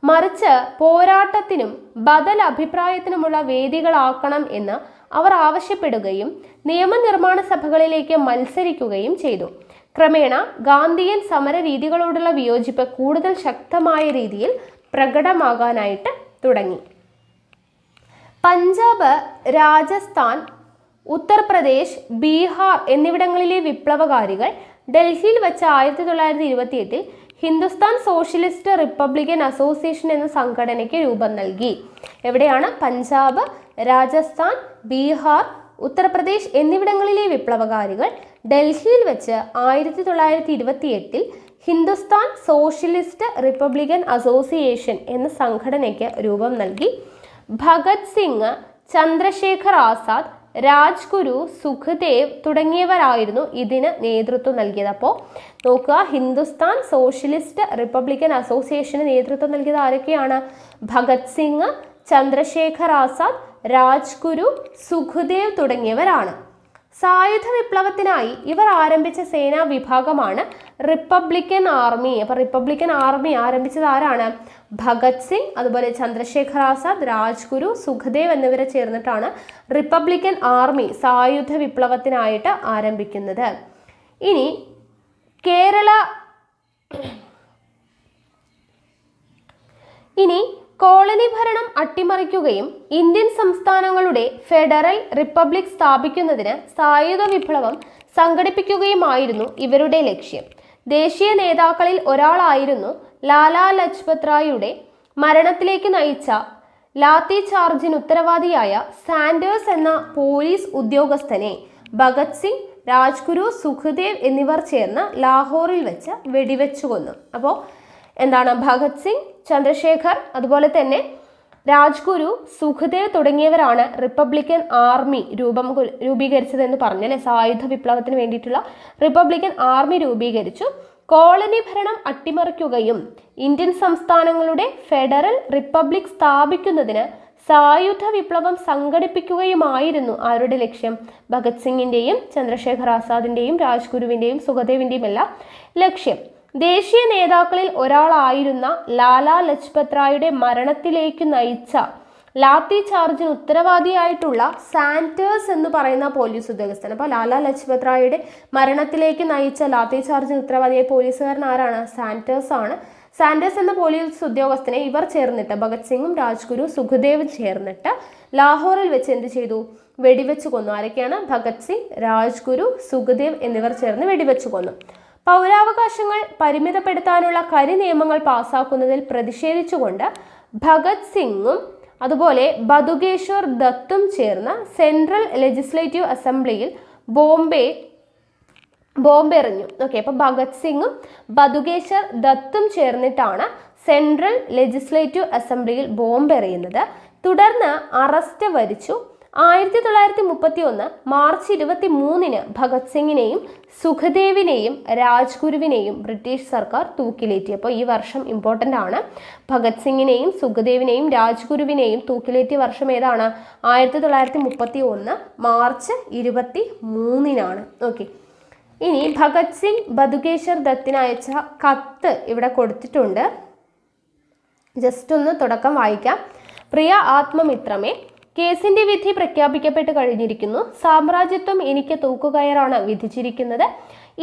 മറിച്ച് പോരാട്ടത്തിനും ബദൽ അഭിപ്രായത്തിനുമുള്ള വേദികളാക്കണം എന്ന് അവർ ആവശ്യപ്പെടുകയും നിയമനിർമ്മാണ സഭകളിലേക്ക് മത്സരിക്കുകയും ചെയ്തു. ക്രമേണ ഗാന്ധിയൻ സമര രീതികളോടുള്ള വിയോജിപ്പ് കൂടുതൽ ശക്തമായ രീതിയിൽ പ്രകടമാകാനായിട്ട് തുടങ്ങി. പഞ്ചാബ്, രാജസ്ഥാൻ, ഉത്തർപ്രദേശ്, ബീഹാർ എന്നിവിടങ്ങളിലെ വിപ്ലവകാരികൾ ഡൽഹിയിൽ വെച്ച് 1928 ഹിന്ദുസ്ഥാൻ സോഷ്യലിസ്റ്റ് റിപ്പബ്ലിക്കൻ അസോസിയേഷൻ എന്ന സംഘടനയ്ക്ക് രൂപം നൽകി. എവിടെയാണ്? പഞ്ചാബ്, രാജസ്ഥാൻ, ബീഹാർ, ഉത്തർപ്രദേശ് എന്നിവിടങ്ങളിലെ വിപ്ലവകാരികൾ ഡൽഹിയിൽ വെച്ച് 1928 ഹിന്ദുസ്ഥാൻ സോഷ്യലിസ്റ്റ് റിപ്പബ്ലിക്കൻ അസോസിയേഷൻ എന്ന സംഘടനയ്ക്ക് രൂപം നൽകി. ഭഗത് സിംഗ്, ചന്ദ്രശേഖർ ആസാദ്, രാജ്ഗുരു, സുഖദേവ് തുടങ്ങിയവരായിരുന്നു ഇതിന് നേതൃത്വം നൽകിയത്. അപ്പോൾ നോക്കുക, ഹിന്ദുസ്ഥാൻ സോഷ്യലിസ്റ്റ് റിപ്പബ്ലിക്കൻ അസോസിയേഷന് നേതൃത്വം നൽകിയത് ആരൊക്കെയാണ്? ഭഗത് സിംഗ്, ചന്ദ്രശേഖർ ആസാദ്, രാജ്ഗുരു, സുഖദേവ് തുടങ്ങിയവരാണ്. സായുധ വിപ്ലവത്തിനായി ഇവർ ആരംഭിച്ച സേനാ വിഭാഗമാണ് റിപ്പബ്ലിക്കൻ ആർമി. അപ്പോൾ റിപ്പബ്ലിക്കൻ ആർമി ആരംഭിച്ചത് ആരാണ്? ഭഗത് സിംഗ്, അതുപോലെ ചന്ദ്രശേഖർ ആസാദ്, രാജ്ഗുരു, സുഖദേവ് എന്നിവരെ ചേർന്നിട്ടാണ് റിപ്പബ്ലിക്കൻ ആർമി സായുധ വിപ്ലവത്തിനായിട്ട് ആരംഭിക്കുന്നത്. ഇനി കോളനി ഭരണം അട്ടിമറിക്കുകയും ഇന്ത്യൻ സംസ്ഥാനങ്ങളുടെ ഫെഡറൽ റിപ്പബ്ലിക് സ്ഥാപിക്കുന്നതിന് സായുധ വിപ്ലവം സംഘടിപ്പിക്കുകയുമായിരുന്നു ഇവരുടെ ലക്ഷ്യം. ദേശീയ നേതാക്കളിൽ ഒരാളായിരുന്നു ലാലാ ലജ്പത് റായിയുടെ മരണത്തിലേക്ക് നയിച്ച ലാത്തി ചാർജിന് ഉത്തരവാദിയായ സാൻഡേഴ്സ് എന്ന പോലീസ് ഉദ്യോഗസ്ഥനെ ഭഗത് സിംഗ്, രാജ്ഗുരു, സുഖദേവ് എന്നിവർ ചേർന്ന് ലാഹോറിൽ വെച്ച് വെടിവെച്ചു കൊന്നു. അപ്പോൾ എന്താണ്? ഭഗത് സിംഗ്, ചന്ദ്രശേഖർ, അതുപോലെ തന്നെ രാജ്ഗുരു, സുഖദേവ് തുടങ്ങിയവരാണ് റിപ്പബ്ലിക്കൻ ആർമി രൂപീകരിച്ചതെന്ന് പറഞ്ഞല്ലേ. സായുധ വിപ്ലവത്തിന് വേണ്ടിയിട്ടുള്ള റിപ്പബ്ലിക്കൻ ആർമി രൂപീകരിച്ചു. കോളനി ഭരണം അട്ടിമറിക്കുകയും ഇന്ത്യൻ സംസ്ഥാനങ്ങളുടെ ഫെഡറൽ റിപ്പബ്ലിക് സ്ഥാപിക്കുന്നതിന് സായുധ വിപ്ലവം സംഘടിപ്പിക്കുകയുമായിരുന്നു ആരുടെ ലക്ഷ്യം? ഭഗത് സിംഗിന്റെയും ചന്ദ്രശേഖർ ആസാദിന്റെയും രാജ്ഗുരുവിന്റെയും സുഖദേവിന്റെയും എല്ലാം ലക്ഷ്യം. ദേശീയ നേതാക്കളിൽ ഒരാളായിരുന്ന ലാലാ ലജ്പത് റായിയുടെ മരണത്തിലേക്ക് നയിച്ച ലാത്തി ചാർജിന് ഉത്തരവാദിയായിട്ടുള്ള സാൻഡേഴ്സ് എന്ന് പറയുന്ന പോലീസ് ഉദ്യോഗസ്ഥൻ. അപ്പോൾ ലാലാ ലജ്പത് റായിയുടെ മരണത്തിലേക്ക് നയിച്ച ലാത്തി ചാർജിന് ഉത്തരവാദിയായ പോലീസുകാരൻ ആരാണ്? സാൻഡേഴ്സ് ആണ്. സാൻഡേഴ്സ് എന്ന പോലീസ് ഉദ്യോഗസ്ഥനെ ഇവർ ചേർന്നിട്ട്, ഭഗത് സിംഗും രാജ്ഗുരു, സുഖദേവും ചേർന്നിട്ട് ലാഹോറിൽ വെച്ച് എന്ത് ചെയ്തു? വെടിവെച്ച് കൊന്നു. ആരൊക്കെയാണ്? ഭഗത് സിംഗ്, രാജ്ഗുരു, സുഖദേവ് എന്നിവർ ചേർന്ന് വെടിവെച്ച് കൊന്നു. പൗരാവകാശങ്ങൾ പരിമിതപ്പെടുത്താനുള്ള നിയമങ്ങൾ പാസാക്കുന്നതിൽ പ്രതിഷേധിച്ചുകൊണ്ട് ഭഗത് സിംഗും അതുപോലെ ബതുകേശ്വർ ദത്തും ചേർന്ന് സെൻട്രൽ ലെജിസ്ലേറ്റീവ് അസംബ്ലിയിൽ ബോംബ് എറിഞ്ഞു. ഓക്കെ, അപ്പോൾ ഭഗത് സിംഗും ബതുകേശ്വർ ദത്തും ചേർന്നിട്ടാണ് സെൻട്രൽ ലെജിസ്ലേറ്റീവ് അസംബ്ലിയിൽ ബോംബ് എറിയുന്നത്. തുടർന്ന് അറസ്റ്റ് വരിച്ചു. 1931 മാർച്ച് 23 ഭഗത് സിംഗിനെയും സുഖദേവിനെയും രാജ്ഗുരുവിനെയും ബ്രിട്ടീഷ് സർക്കാർ തൂക്കിലേറ്റി. അപ്പോൾ ഈ വർഷം ഇമ്പോർട്ടൻ്റ് ആണ്. ഭഗത് സിംഗിനെയും സുഖദേവിനെയും രാജ്ഗുരുവിനെയും തൂക്കിലേറ്റിയ വർഷം ഏതാണ്? 1931 മാർച്ച് 23. ഓക്കെ, ഇനി ഭഗത് സിംഗ് ബതുകേശ്വർ ദത്തിന് അയച്ച കത്ത് ഇവിടെ കൊടുത്തിട്ടുണ്ട്. ജസ്റ്റ് ഒന്ന് തുടക്കം വായിക്കാം. പ്രിയ ആത്മമിത്രമേ, കേസിന്റെ വിധി പ്രഖ്യാപിക്കപ്പെട്ട് കഴിഞ്ഞിരിക്കുന്നു. സാമ്രാജ്യത്വം എനിക്ക് തൂക്കുകയറാണ് വിധിച്ചിരിക്കുന്നത്.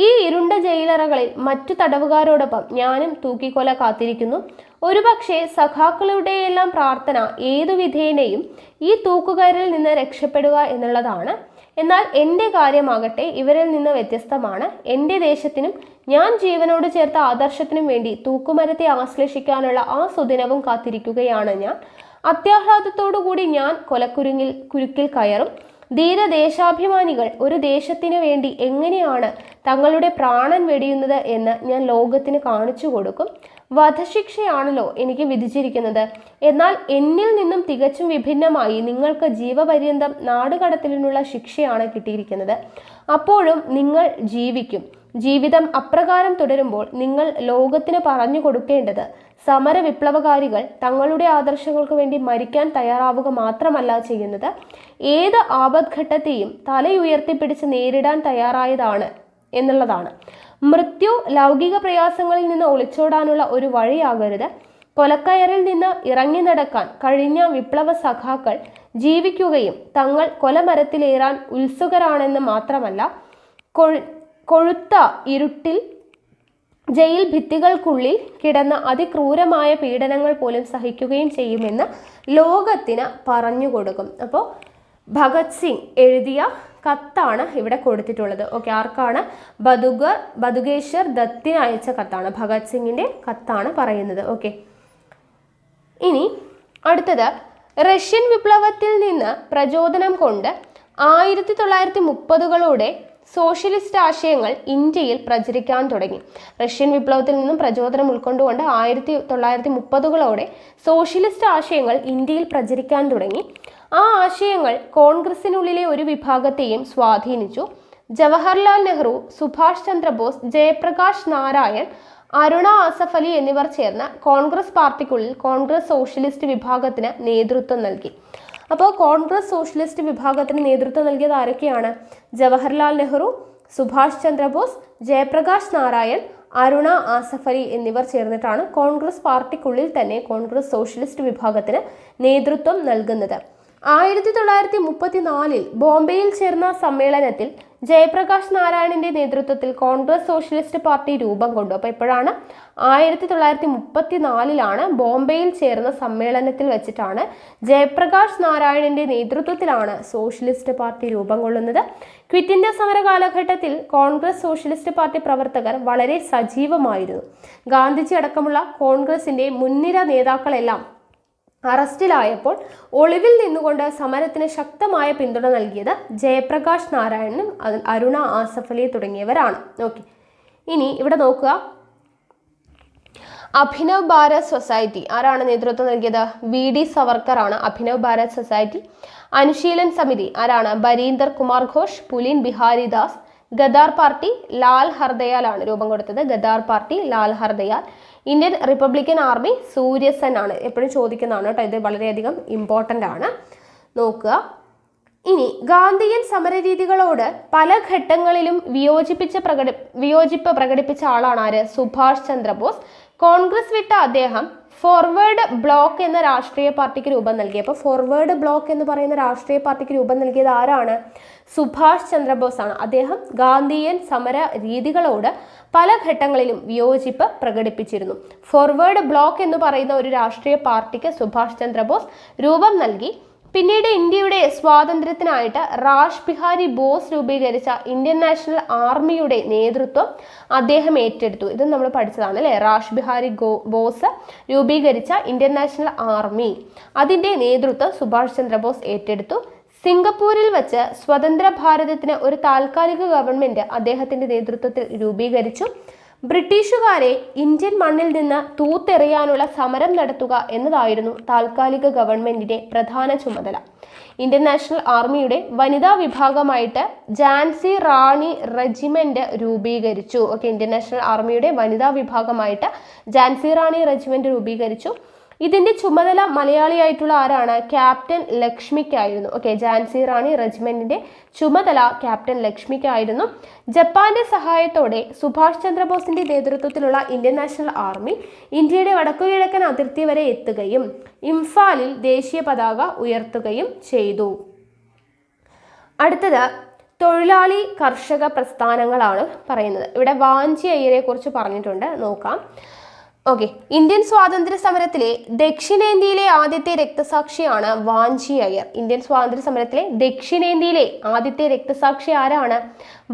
ഈ ഇരുണ്ട ജയിലറകളിൽ മറ്റു തടവുകാരോടൊപ്പം ഞാനും തൂക്കിക്കൊല കാത്തിരിക്കുന്നു. ഒരുപക്ഷെ സഖാക്കളുടെയെല്ലാം പ്രാർത്ഥന ഏതു വിധേനയും ഈ തൂക്കുകയറിൽ നിന്ന് രക്ഷപ്പെടുക എന്നുള്ളതാണ്. എന്നാൽ എൻ്റെ കാര്യമാകട്ടെ ഇവരിൽ നിന്ന് വ്യത്യസ്തമാണ്. എൻ്റെ ദേശത്തിനും ഞാൻ ജീവനോട് ചേർത്ത ആദർശത്തിനും വേണ്ടി തൂക്കുമരത്തെ ആശ്ലേഷിക്കാനുള്ള ആ സുദിനവും കാത്തിരിക്കുകയാണ് ഞാൻ. അത്യാഹ്ലാദത്തോടുകൂടി ഞാൻ കുരുക്കിൽ കയറും. ധീരദേശാഭിമാനികൾ ഒരു ദേശത്തിനു വേണ്ടി എങ്ങനെയാണ് തങ്ങളുടെ പ്രാണൻ വെടിയുന്നത് എന്ന് ഞാൻ ലോകത്തിന് കാണിച്ചു കൊടുക്കും. വധശിക്ഷയാണല്ലോ എനിക്ക് വിധിച്ചിരിക്കുന്നത്. എന്നാൽ എന്നിൽ നിന്നും തികച്ചും വിഭിന്നമായി നിങ്ങൾക്ക് ജീവപര്യന്തം നാടുകടത്തലിനുള്ള ശിക്ഷയാണ് കിട്ടിയിരിക്കുന്നത്. അപ്പോഴും നിങ്ങൾ ജീവിക്കും. ജീവിതം അപ്രകാരം തുടരുമ്പോൾ നിങ്ങൾ ലോകത്തിന് പറഞ്ഞു കൊടുക്കേണ്ടത് സമര വിപ്ലവകാരികൾ തങ്ങളുടെ ആദർശങ്ങൾക്ക് വേണ്ടി മരിക്കാൻ തയ്യാറാവുക മാത്രമല്ല ചെയ്യുന്നത്, ഏത് ആപത്ഘട്ടത്തെയും തലയുയർത്തിപ്പിടിച്ച് നേരിടാൻ തയ്യാറായതാണ് എന്നുള്ളതാണ്. മൃത്യു ലൗകിക പ്രയാസങ്ങളിൽ നിന്ന് ഒളിച്ചോടാനുള്ള ഒരു വഴിയാകരുത്. കൊലക്കയറിൽ നിന്ന് ഇറങ്ങി നടക്കാൻ കഴിഞ്ഞ വിപ്ലവ സഖാക്കൾ ജീവിക്കുകയും തങ്ങൾ കൊലമരത്തിലേറാൻ ഉത്സുകരാണെന്ന് മാത്രമല്ല, കൊഴുത്ത ഇരുട്ടിൽ ജയിൽ ഭിത്തികൾക്കുള്ളിൽ കിടന്ന അതിക്രൂരമായ പീഡനങ്ങൾ പോലും സഹിക്കുകയും ചെയ്യുമെന്ന് ലോകത്തിന് പറഞ്ഞു കൊടുക്കും. അപ്പോൾ ഭഗത് സിംഗ് എഴുതിയ കത്താണ് ഇവിടെ കൊടുത്തിട്ടുള്ളത്. ഓക്കെ, ആർക്കാണ്? ബതുകേശ്വർ ദത്തിന് അയച്ച കത്താണ്. ഭഗത് സിംഗിന്റെ കത്താണ് പറയുന്നത്. ഓക്കെ, ഇനി അടുത്തത് റഷ്യൻ വിപ്ലവത്തിൽ നിന്ന് പ്രചോദനം കൊണ്ട് 1930കളോടെ സോഷ്യലിസ്റ്റ് ആശയങ്ങൾ ഇന്ത്യയിൽ പ്രചരിക്കാൻ തുടങ്ങി. റഷ്യൻ വിപ്ലവത്തിൽ നിന്നും പ്രചോദനം ഉൾക്കൊണ്ടുകൊണ്ട് 1930കളോടെ സോഷ്യലിസ്റ്റ് ആശയങ്ങൾ ഇന്ത്യയിൽ പ്രചരിക്കാൻ തുടങ്ങി. ആ ആശയങ്ങൾ കോൺഗ്രസിനുള്ളിലെ ഒരു വിഭാഗത്തെയും സ്വാധീനിച്ചു. ജവഹർലാൽ നെഹ്റു, സുഭാഷ് ചന്ദ്രബോസ്, ജയപ്രകാശ് നാരായൺ, അരുണ ആസഫ് അലി എന്നിവർ ചേർന്ന് കോൺഗ്രസ് പാർട്ടിക്കുള്ളിൽ കോൺഗ്രസ് സോഷ്യലിസ്റ്റ് വിഭാഗത്തിന് നേതൃത്വം നൽകി. അപ്പോൾ കോൺഗ്രസ് സോഷ്യലിസ്റ്റ് വിഭാഗത്തിന് നേതൃത്വം നൽകിയത് ആരൊക്കെയാണ്? ജവഹർലാൽ നെഹ്റു, സുഭാഷ് ചന്ദ്രബോസ്, ജയപ്രകാശ് നാരായൺ, അരുണ ആസഫ് അലി എന്നിവർ ചേർന്നിട്ടാണ് കോൺഗ്രസ് പാർട്ടിക്കുള്ളിൽ തന്നെ കോൺഗ്രസ് സോഷ്യലിസ്റ്റ് വിഭാഗത്തിന് നേതൃത്വം നൽകുന്നത്. 1934 ബോംബെയിൽ ചേർന്ന സമ്മേളനത്തിൽ ജയപ്രകാശ് നാരായണിന്റെ നേതൃത്വത്തിൽ കോൺഗ്രസ് സോഷ്യലിസ്റ്റ് പാർട്ടി രൂപം കൊണ്ടു. അപ്പോൾ എപ്പോഴാണ്? 1934 ബോംബെയിൽ ചേർന്ന സമ്മേളനത്തിൽ വെച്ചിട്ടാണ് ജയപ്രകാശ് നാരായണിന്റെ നേതൃത്വത്തിലാണ് സോഷ്യലിസ്റ്റ് പാർട്ടി രൂപം കൊള്ളുന്നത്. ക്വിറ്റ് ഇന്ത്യ സമര കാലഘട്ടത്തിൽ കോൺഗ്രസ് സോഷ്യലിസ്റ്റ് പാർട്ടി പ്രവർത്തകർ വളരെ സജീവമായിരുന്നു. ഗാന്ധിജി അടക്കമുള്ള കോൺഗ്രസിന്റെ മുൻനിര നേതാക്കളെല്ലാം അറസ്റ്റിലായപ്പോൾ ഒളിവിൽ നിന്നുകൊണ്ട് സമരത്തിന് ശക്തമായ പിന്തുണ നൽകിയത് ജയപ്രകാശ് നാരായണനും അരുണ ആസഫ് അലി തുടങ്ങിയവരാണ്. ഓക്കെ, ഇനി ഇവിടെ നോക്കുക. അഭിനവ് ഭാരത് സൊസൈറ്റി ആരാണ് നേതൃത്വം നൽകിയത്? VD സവർക്കർ ആണ് അഭിനവ് ഭാരത് സൊസൈറ്റി. അനുശീലൻ സമിതി ആരാണ്? ബരീന്ദർ കുമാർ ഘോഷ്, പുലിൻ ബിഹാരി ദാസ്. ഗദാർ പാർട്ടി ലാൽ ഹർദയാൽ ആണ് രൂപം കൊടുത്തത്. Gadar party Lal Hardayal. Indian Republican army Surya Sen ആണ്. എപ്പോഴും ചോദിക്കുന്നതാണ് കേട്ടോ, ഇത് വളരെയധികം ഇമ്പോർട്ടൻ്റ് ആണ്, നോക്കുക. ഇനി ഗാന്ധിയൻ സമരരീതികളോട് പല ഘട്ടങ്ങളിലും വിയോജിപ്പ് പ്രകടിപ്പിച്ച ആളാണ് ആര്? സുഭാഷ് ചന്ദ്രബോസ്. കോൺഗ്രസ് വിട്ട അദ്ദേഹം ഫോർവേഡ് ബ്ലോക്ക് എന്ന രാഷ്ട്രീയ പാർട്ടിക്ക് രൂപം നൽകി. അപ്പോൾ ഫോർവേഡ് ബ്ലോക്ക് എന്ന് പറയുന്ന രാഷ്ട്രീയ പാർട്ടിക്ക് രൂപം നൽകിയത് ആരാണ്? സുഭാഷ് ചന്ദ്രബോസ് ആണ്. അദ്ദേഹം ഗാന്ധിയൻ സമര രീതികളോട് പല ഘട്ടങ്ങളിലും വിയോജിപ്പ് പ്രകടിപ്പിച്ചിരുന്നു. ഫോർവേഡ് ബ്ലോക്ക് എന്ന് പറയുന്ന ഒരു രാഷ്ട്രീയ പാർട്ടിക്ക് സുഭാഷ് ചന്ദ്രബോസ് രൂപം നൽകി. പിന്നീട് ഇന്ത്യയുടെ സ്വാതന്ത്ര്യത്തിനായിട്ട് റാഷ് ബിഹാരി ബോസ് രൂപീകരിച്ച ഇന്ത്യൻ നാഷണൽ ആർമിയുടെ നേതൃത്വം അദ്ദേഹം ഏറ്റെടുത്തു. ഇത് നമ്മൾ പഠിച്ചതാണ് അല്ലേ? റാഷ് ബിഹാരി ബോസ് രൂപീകരിച്ച ഇന്ത്യൻ നാഷണൽ ആർമി, അതിൻ്റെ നേതൃത്വം സുഭാഷ് ചന്ദ്രബോസ് ഏറ്റെടുത്തു. സിംഗപ്പൂരിൽ വെച്ച് സ്വതന്ത്ര ഭാരതത്തിന് ഒരു താൽക്കാലിക ഗവൺമെന്റ് അദ്ദേഹത്തിന്റെ നേതൃത്വത്തിൽ രൂപീകരിച്ചു. ബ്രിട്ടീഷുകാരെ ഇന്ത്യൻ മണ്ണിൽ നിന്ന് തൂത്തെറിയാനുള്ള സമരം നടത്തുക എന്നതായിരുന്നു താൽക്കാലിക ഗവൺമെന്റിന്റെ പ്രധാന ചുമതല. ഇന്ത്യൻ നാഷണൽ ആർമിയുടെ വനിതാ വിഭാഗമായിട്ട് ഝാൻസി റാണി റെജിമെന്റ് രൂപീകരിച്ചു. ഓക്കെ, ഇന്ത്യൻ നാഷണൽ ആർമിയുടെ വനിതാ വിഭാഗമായിട്ട് ഝാൻസി റാണി റെജിമെന്റ് രൂപീകരിച്ചു. ഇതിന്റെ ചുമതല മലയാളിയായിട്ടുള്ള ആരാണ്? ക്യാപ്റ്റൻ ലക്ഷ്മിക്കായിരുന്നു. ഓക്കെ, ഝാൻസി റാണി റെജിമെന്റിന്റെ ചുമതല ക്യാപ്റ്റൻ ലക്ഷ്മിക്കായിരുന്നു. ജപ്പാന്റെ സഹായത്തോടെ സുഭാഷ് ചന്ദ്രബോസിന്റെ നേതൃത്വത്തിലുള്ള ഇന്ത്യൻ നാഷണൽ ആർമി ഇന്ത്യയുടെ വടക്കുകിഴക്കൻ അതിർത്തി വരെ എത്തുകയും ഇംഫാലിൽ ദേശീയ പതാക ഉയർത്തുകയും ചെയ്തു. അടുത്തത് തൊഴിലാളി കർഷക പ്രസ്ഥാനങ്ങളാണ് പറയുന്നത്. ഇവിടെ വാഞ്ചി അയ്യരെ കുറിച്ച് പറഞ്ഞിട്ടുണ്ട്, നോക്കാം. ഓക്കെ, ഇന്ത്യൻ സ്വാതന്ത്ര്യ സമരത്തിലെ ദക്ഷിണേന്ത്യയിലെ ആദ്യത്തെ രക്തസാക്ഷിയാണ് വാഞ്ചി അയ്യർ. ഇന്ത്യൻ സ്വാതന്ത്ര്യ സമരത്തിലെ ദക്ഷിണേന്ത്യയിലെ ആദ്യത്തെ രക്തസാക്ഷി ആരാണ്?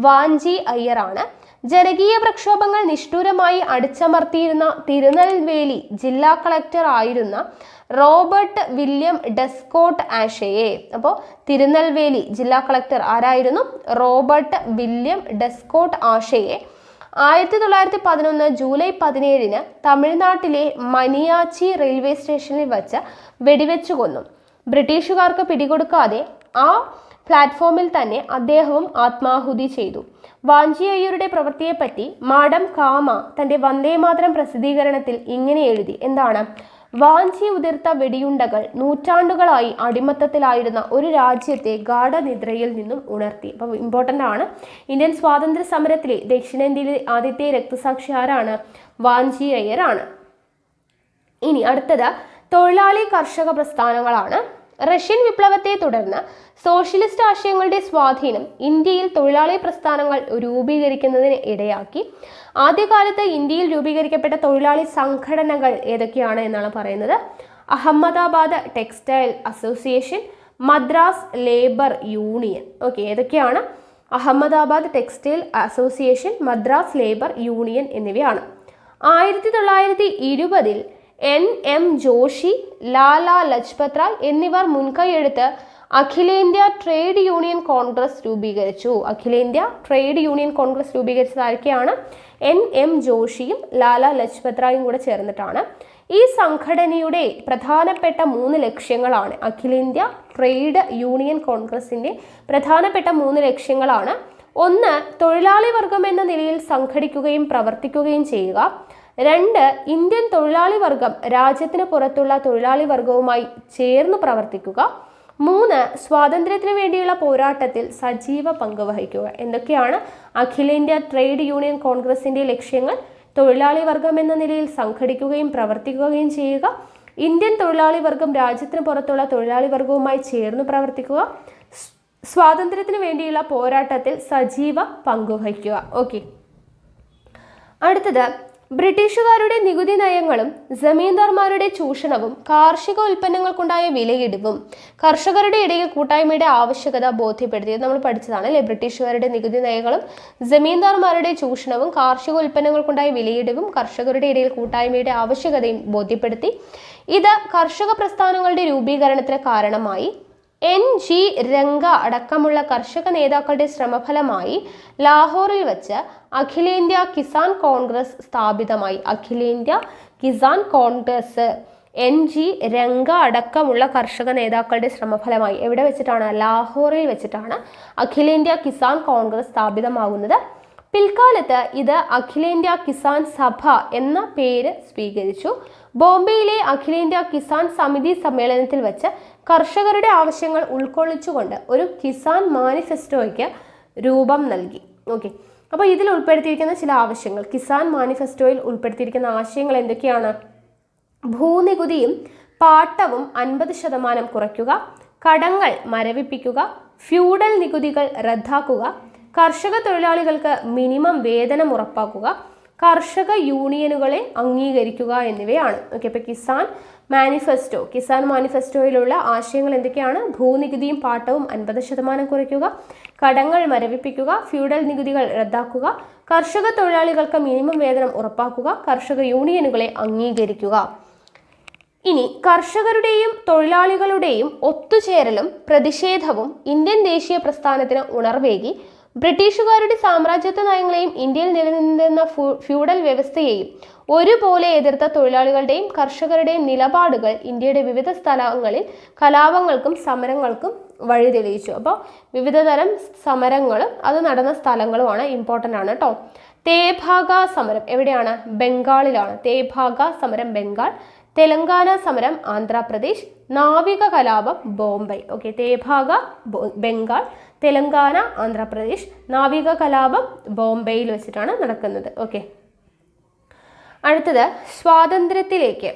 വാഞ്ചി അയ്യർ ആണ്. ജനകീയ പ്രക്ഷോഭങ്ങൾ നിഷ്ഠൂരമായി അടിച്ചമർത്തിയിരുന്ന തിരുനെൽവേലി ജില്ലാ കളക്ടർ ആയിരുന്ന റോബർട്ട് വില്യം ഡെസ്കോട്ട് ആഷയെ, അപ്പോൾ തിരുനെൽവേലി ജില്ലാ കളക്ടർ ആരായിരുന്നു? റോബർട്ട് വില്യം ഡെസ്കോട്ട് ആഷയെ 1911 ജൂലൈ 17 തമിഴ്നാട്ടിലെ മനിയാച്ചി റെയിൽവേ സ്റ്റേഷനിൽ വച്ച് വെടിവെച്ചു കൊന്നു. ബ്രിട്ടീഷുകാർക്ക് പിടികൊടുക്കാതെ ആ പ്ലാറ്റ്ഫോമിൽ തന്നെ അദ്ദേഹവും ആത്മാഹുതി ചെയ്തു. വാഞ്ചി അയ്യരുടെ പ്രവൃത്തിയെപ്പറ്റി മാഡം കാമ തന്റെ വന്ദേമാതരം പ്രസിദ്ധീകരണത്തിൽ ഇങ്ങനെ എഴുതി. എന്താണ്? വാഞ്ചി ഉതിർത്ത വെടിയുണ്ടകൾ നൂറ്റാണ്ടുകളായി അടിമത്തത്തിലായിരുന്ന ഒരു രാജ്യത്തെ ഗാഢനിദ്രയിൽ നിന്നും ഉണർത്തി. അപ്പം ഇമ്പോർട്ടൻ്റ് ആണ്. ഇന്ത്യൻ സ്വാതന്ത്ര്യ സമരത്തിലെ ദക്ഷിണേന്ത്യയിലെ ആദ്യത്തെ രക്തസാക്ഷി ആരാണ്? വാഞ്ചി അയ്യർ ആണ്. ഇനി അടുത്തത് തൊഴിലാളി കർഷക പ്രസ്ഥാനങ്ങളാണ്. റഷ്യൻ വിപ്ലവത്തെ തുടർന്ന് സോഷ്യലിസ്റ്റ് ആശയങ്ങളുടെ സ്വാധീനം ഇന്ത്യയിൽ തൊഴിലാളി പ്രസ്ഥാനങ്ങൾ രൂപീകരിക്കുന്നതിന് ഇടയാക്കി. ആദ്യകാലത്ത് ഇന്ത്യയിൽ രൂപീകരിക്കപ്പെട്ട തൊഴിലാളി സംഘടനകൾ ഏതൊക്കെയാണ് എന്നാണ് പറയുന്നത്. Ahmedabad textile association, Madras labour union. Okay, ഏതൊക്കെയാണ്? Ahmedabad textile association, Madras labour union എന്നിവയാണ്. 1920 NM ജോഷി, ലാലാ ലജ്പത് റായ് എന്നിവർ മുൻകൈയെടുത്ത് അഖിലേന്ത്യാ ട്രേഡ് യൂണിയൻ കോൺഗ്രസ് രൂപീകരിച്ചു. അഖിലേന്ത്യാ ട്രേഡ് യൂണിയൻ കോൺഗ്രസ് രൂപീകരിച്ചത് ആരൊക്കെയാണ്? NM ജോഷിയും ലാലാ ലജ്പത് റായും കൂടെ ചേർന്നിട്ടാണ്. ഈ സംഘടനയുടെ പ്രധാനപ്പെട്ട 3 ലക്ഷ്യങ്ങളാണ്. അഖിലേന്ത്യാ ട്രേഡ് യൂണിയൻ കോൺഗ്രസിന്റെ പ്രധാനപ്പെട്ട 3 ലക്ഷ്യങ്ങളാണ്. 1. തൊഴിലാളി വർഗം എന്ന നിലയിൽ സംഘടിക്കുകയും പ്രവർത്തിക്കുകയും ചെയ്യുക. 2. ഇന്ത്യൻ തൊഴിലാളി വർഗം രാജ്യത്തിന് പുറത്തുള്ള തൊഴിലാളി വർഗവുമായി ചേർന്ന് പ്രവർത്തിക്കുക. 3 സ്വാതന്ത്ര്യത്തിന് വേണ്ടിയുള്ള പോരാട്ടത്തിൽ സജീവ പങ്ക് വഹിക്കുക. എന്തൊക്കെയാണ് അഖിലേന്ത്യാ ട്രേഡ് യൂണിയൻ കോൺഗ്രസിന്റെ ലക്ഷ്യങ്ങൾ? തൊഴിലാളി വർഗം എന്ന നിലയിൽ സംഘടിക്കുകയും പ്രവർത്തിക്കുകയും ചെയ്യുക, ഇന്ത്യൻ തൊഴിലാളി വർഗം രാജ്യത്തിന് പുറത്തുള്ള തൊഴിലാളി വർഗവുമായി ചേർന്ന് പ്രവർത്തിക്കുക, സ്വാതന്ത്ര്യത്തിന് വേണ്ടിയുള്ള പോരാട്ടത്തിൽ സജീവ പങ്കുവഹിക്കുക. ഓക്കെ, അടുത്തത് ബ്രിട്ടീഷുകാരുടെ നികുതി നയങ്ങളും ജമീന്ദാർമാരുടെ ചൂഷണവും കാർഷിക ഉൽപ്പന്നങ്ങൾക്കുണ്ടായ വിലയിടിവും കർഷകരുടെ ഇടയിൽ കൂട്ടായ്മയുടെ ആവശ്യകത ബോധ്യപ്പെടുത്തിയത് നമ്മൾ പഠിച്ചതാണ് അല്ലെ. ബ്രിട്ടീഷുകാരുടെ നികുതി നയങ്ങളും ജമീന്ദാർമാരുടെ ചൂഷണവും കാർഷിക ഉൽപ്പന്നങ്ങൾക്കുണ്ടായ വിലയിടിവും കർഷകരുടെ ഇടയിൽ കൂട്ടായ്മയുടെ ആവശ്യകതയും ബോധ്യപ്പെടുത്തി. ഇത് കർഷക പ്രസ്ഥാനങ്ങളുടെ രൂപീകരണത്തിന് കാരണമായി. NG രംഗ അടക്കമുള്ള കർഷക നേതാക്കളുടെ ശ്രമഫലമായി ലാഹോറിൽ വെച്ച് അഖിലേന്ത്യാ കിസാൻ കോൺഗ്രസ് സ്ഥാപിതമായി. അഖിലേന്ത്യാ കിസാൻ കോൺഗ്രസ് NG രംഗ അടക്കമുള്ള കർഷക നേതാക്കളുടെ ശ്രമഫലമായി എവിടെ വെച്ചിട്ടാണ്? ലാഹോറിൽ വെച്ചിട്ടാണ് അഖിലേന്ത്യാ കിസാൻ കോൺഗ്രസ് സ്ഥാപിതമാകുന്നത്. പിൽക്കാലത്ത് ഇത് അഖിലേന്ത്യാ കിസാൻ സഭ എന്ന പേര് സ്വീകരിച്ചു. ബോംബെയിലെ അഖിലേന്ത്യാ കിസാൻ സമിതി സമ്മേളനത്തിൽ വെച്ച് കർഷകരുടെ ആവശ്യങ്ങൾ ഉൾക്കൊള്ളിച്ചുകൊണ്ട് ഒരു കിസാൻ മാനിഫെസ്റ്റോയ്ക്ക് രൂപം നൽകി. ഓക്കെ, അപ്പോൾ ഇതിൽ ഉൾപ്പെടുത്തിയിരിക്കുന്ന ചില ആവശ്യങ്ങൾ, കിസാൻ മാനിഫെസ്റ്റോയിൽ ഉൾപ്പെടുത്തിയിരിക്കുന്ന ആശയങ്ങൾ എന്തൊക്കെയാണ്? ഭൂനികുതിയും പാട്ടവും 50% കുറയ്ക്കുക, കടങ്ങൾ മരവിപ്പിക്കുക, ഫ്യൂഡൽ നികുതികൾ റദ്ദാക്കുക, കർഷക തൊഴിലാളികൾക്ക് മിനിമം വേതനം ഉറപ്പാക്കുക, കർഷക യൂണിയനുകളെ അംഗീകരിക്കുക എന്നിവയാണ്. ഓക്കെ, അപ്പോൾ കിസാൻ മാനിഫെസ്റ്റോയിലുള്ള ആശയങ്ങൾ എന്തൊക്കെയാണ്? ഭൂനികുതിയും പാട്ടവും 50% കുറയ്ക്കുക, കടങ്ങൾ മരവിപ്പിക്കുക, ഫ്യൂഡൽ നികുതികൾ റദ്ദാക്കുക, കർഷക തൊഴിലാളികൾക്ക് മിനിമം വേതനം ഉറപ്പാക്കുക, കർഷക യൂണിയനുകളെ അംഗീകരിക്കുക. ഇനി കർഷകരുടെയും തൊഴിലാളികളുടെയും ഒത്തുചേരലും പ്രതിഷേധവും ഇന്ത്യൻ ദേശീയ പ്രസ്ഥാനത്തിന് ഉണർവേകി. ബ്രിട്ടീഷുകാരുടെ സാമ്രാജ്യത്വ നയങ്ങളെയും ഇന്ത്യയിൽ നിലനിന്നിരുന്ന ഫ്യൂഡൽ വ്യവസ്ഥയെയും ഒരുപോലെ എതിർത്ത തൊഴിലാളികളുടെയും കർഷകരുടെയും നിലപാടുകൾ ഇന്ത്യയുടെ വിവിധ സ്ഥലങ്ങളിൽ കലാപങ്ങൾക്കും സമരങ്ങൾക്കും വഴിതെളിയിച്ചു. അപ്പോൾ വിവിധ തരം സമരങ്ങളും അത് നടന്ന സ്ഥലങ്ങളുമാണ്, ഇമ്പോർട്ടൻ്റ് ആണ് കേട്ടോ. തേഭാഗ സമരം എവിടെയാണ്? ബംഗാളിലാണ്. തേഭാഗ സമരം ബംഗാൾ, തെലങ്കാന സമരം ആന്ധ്രാപ്രദേശ്, നാവിക കലാപം ബോംബെ. ഓക്കെ, തേഭാഗ ബംഗാൾ, തെലങ്കാന ആന്ധ്രാപ്രദേശ്, നാവിക കലാപം ബോംബെയിൽ വെച്ചിട്ടാണ് നടക്കുന്നത്. ഓക്കെ, അടുത്തത് സ്വാതന്ത്ര്യത്തിലേക്ക്.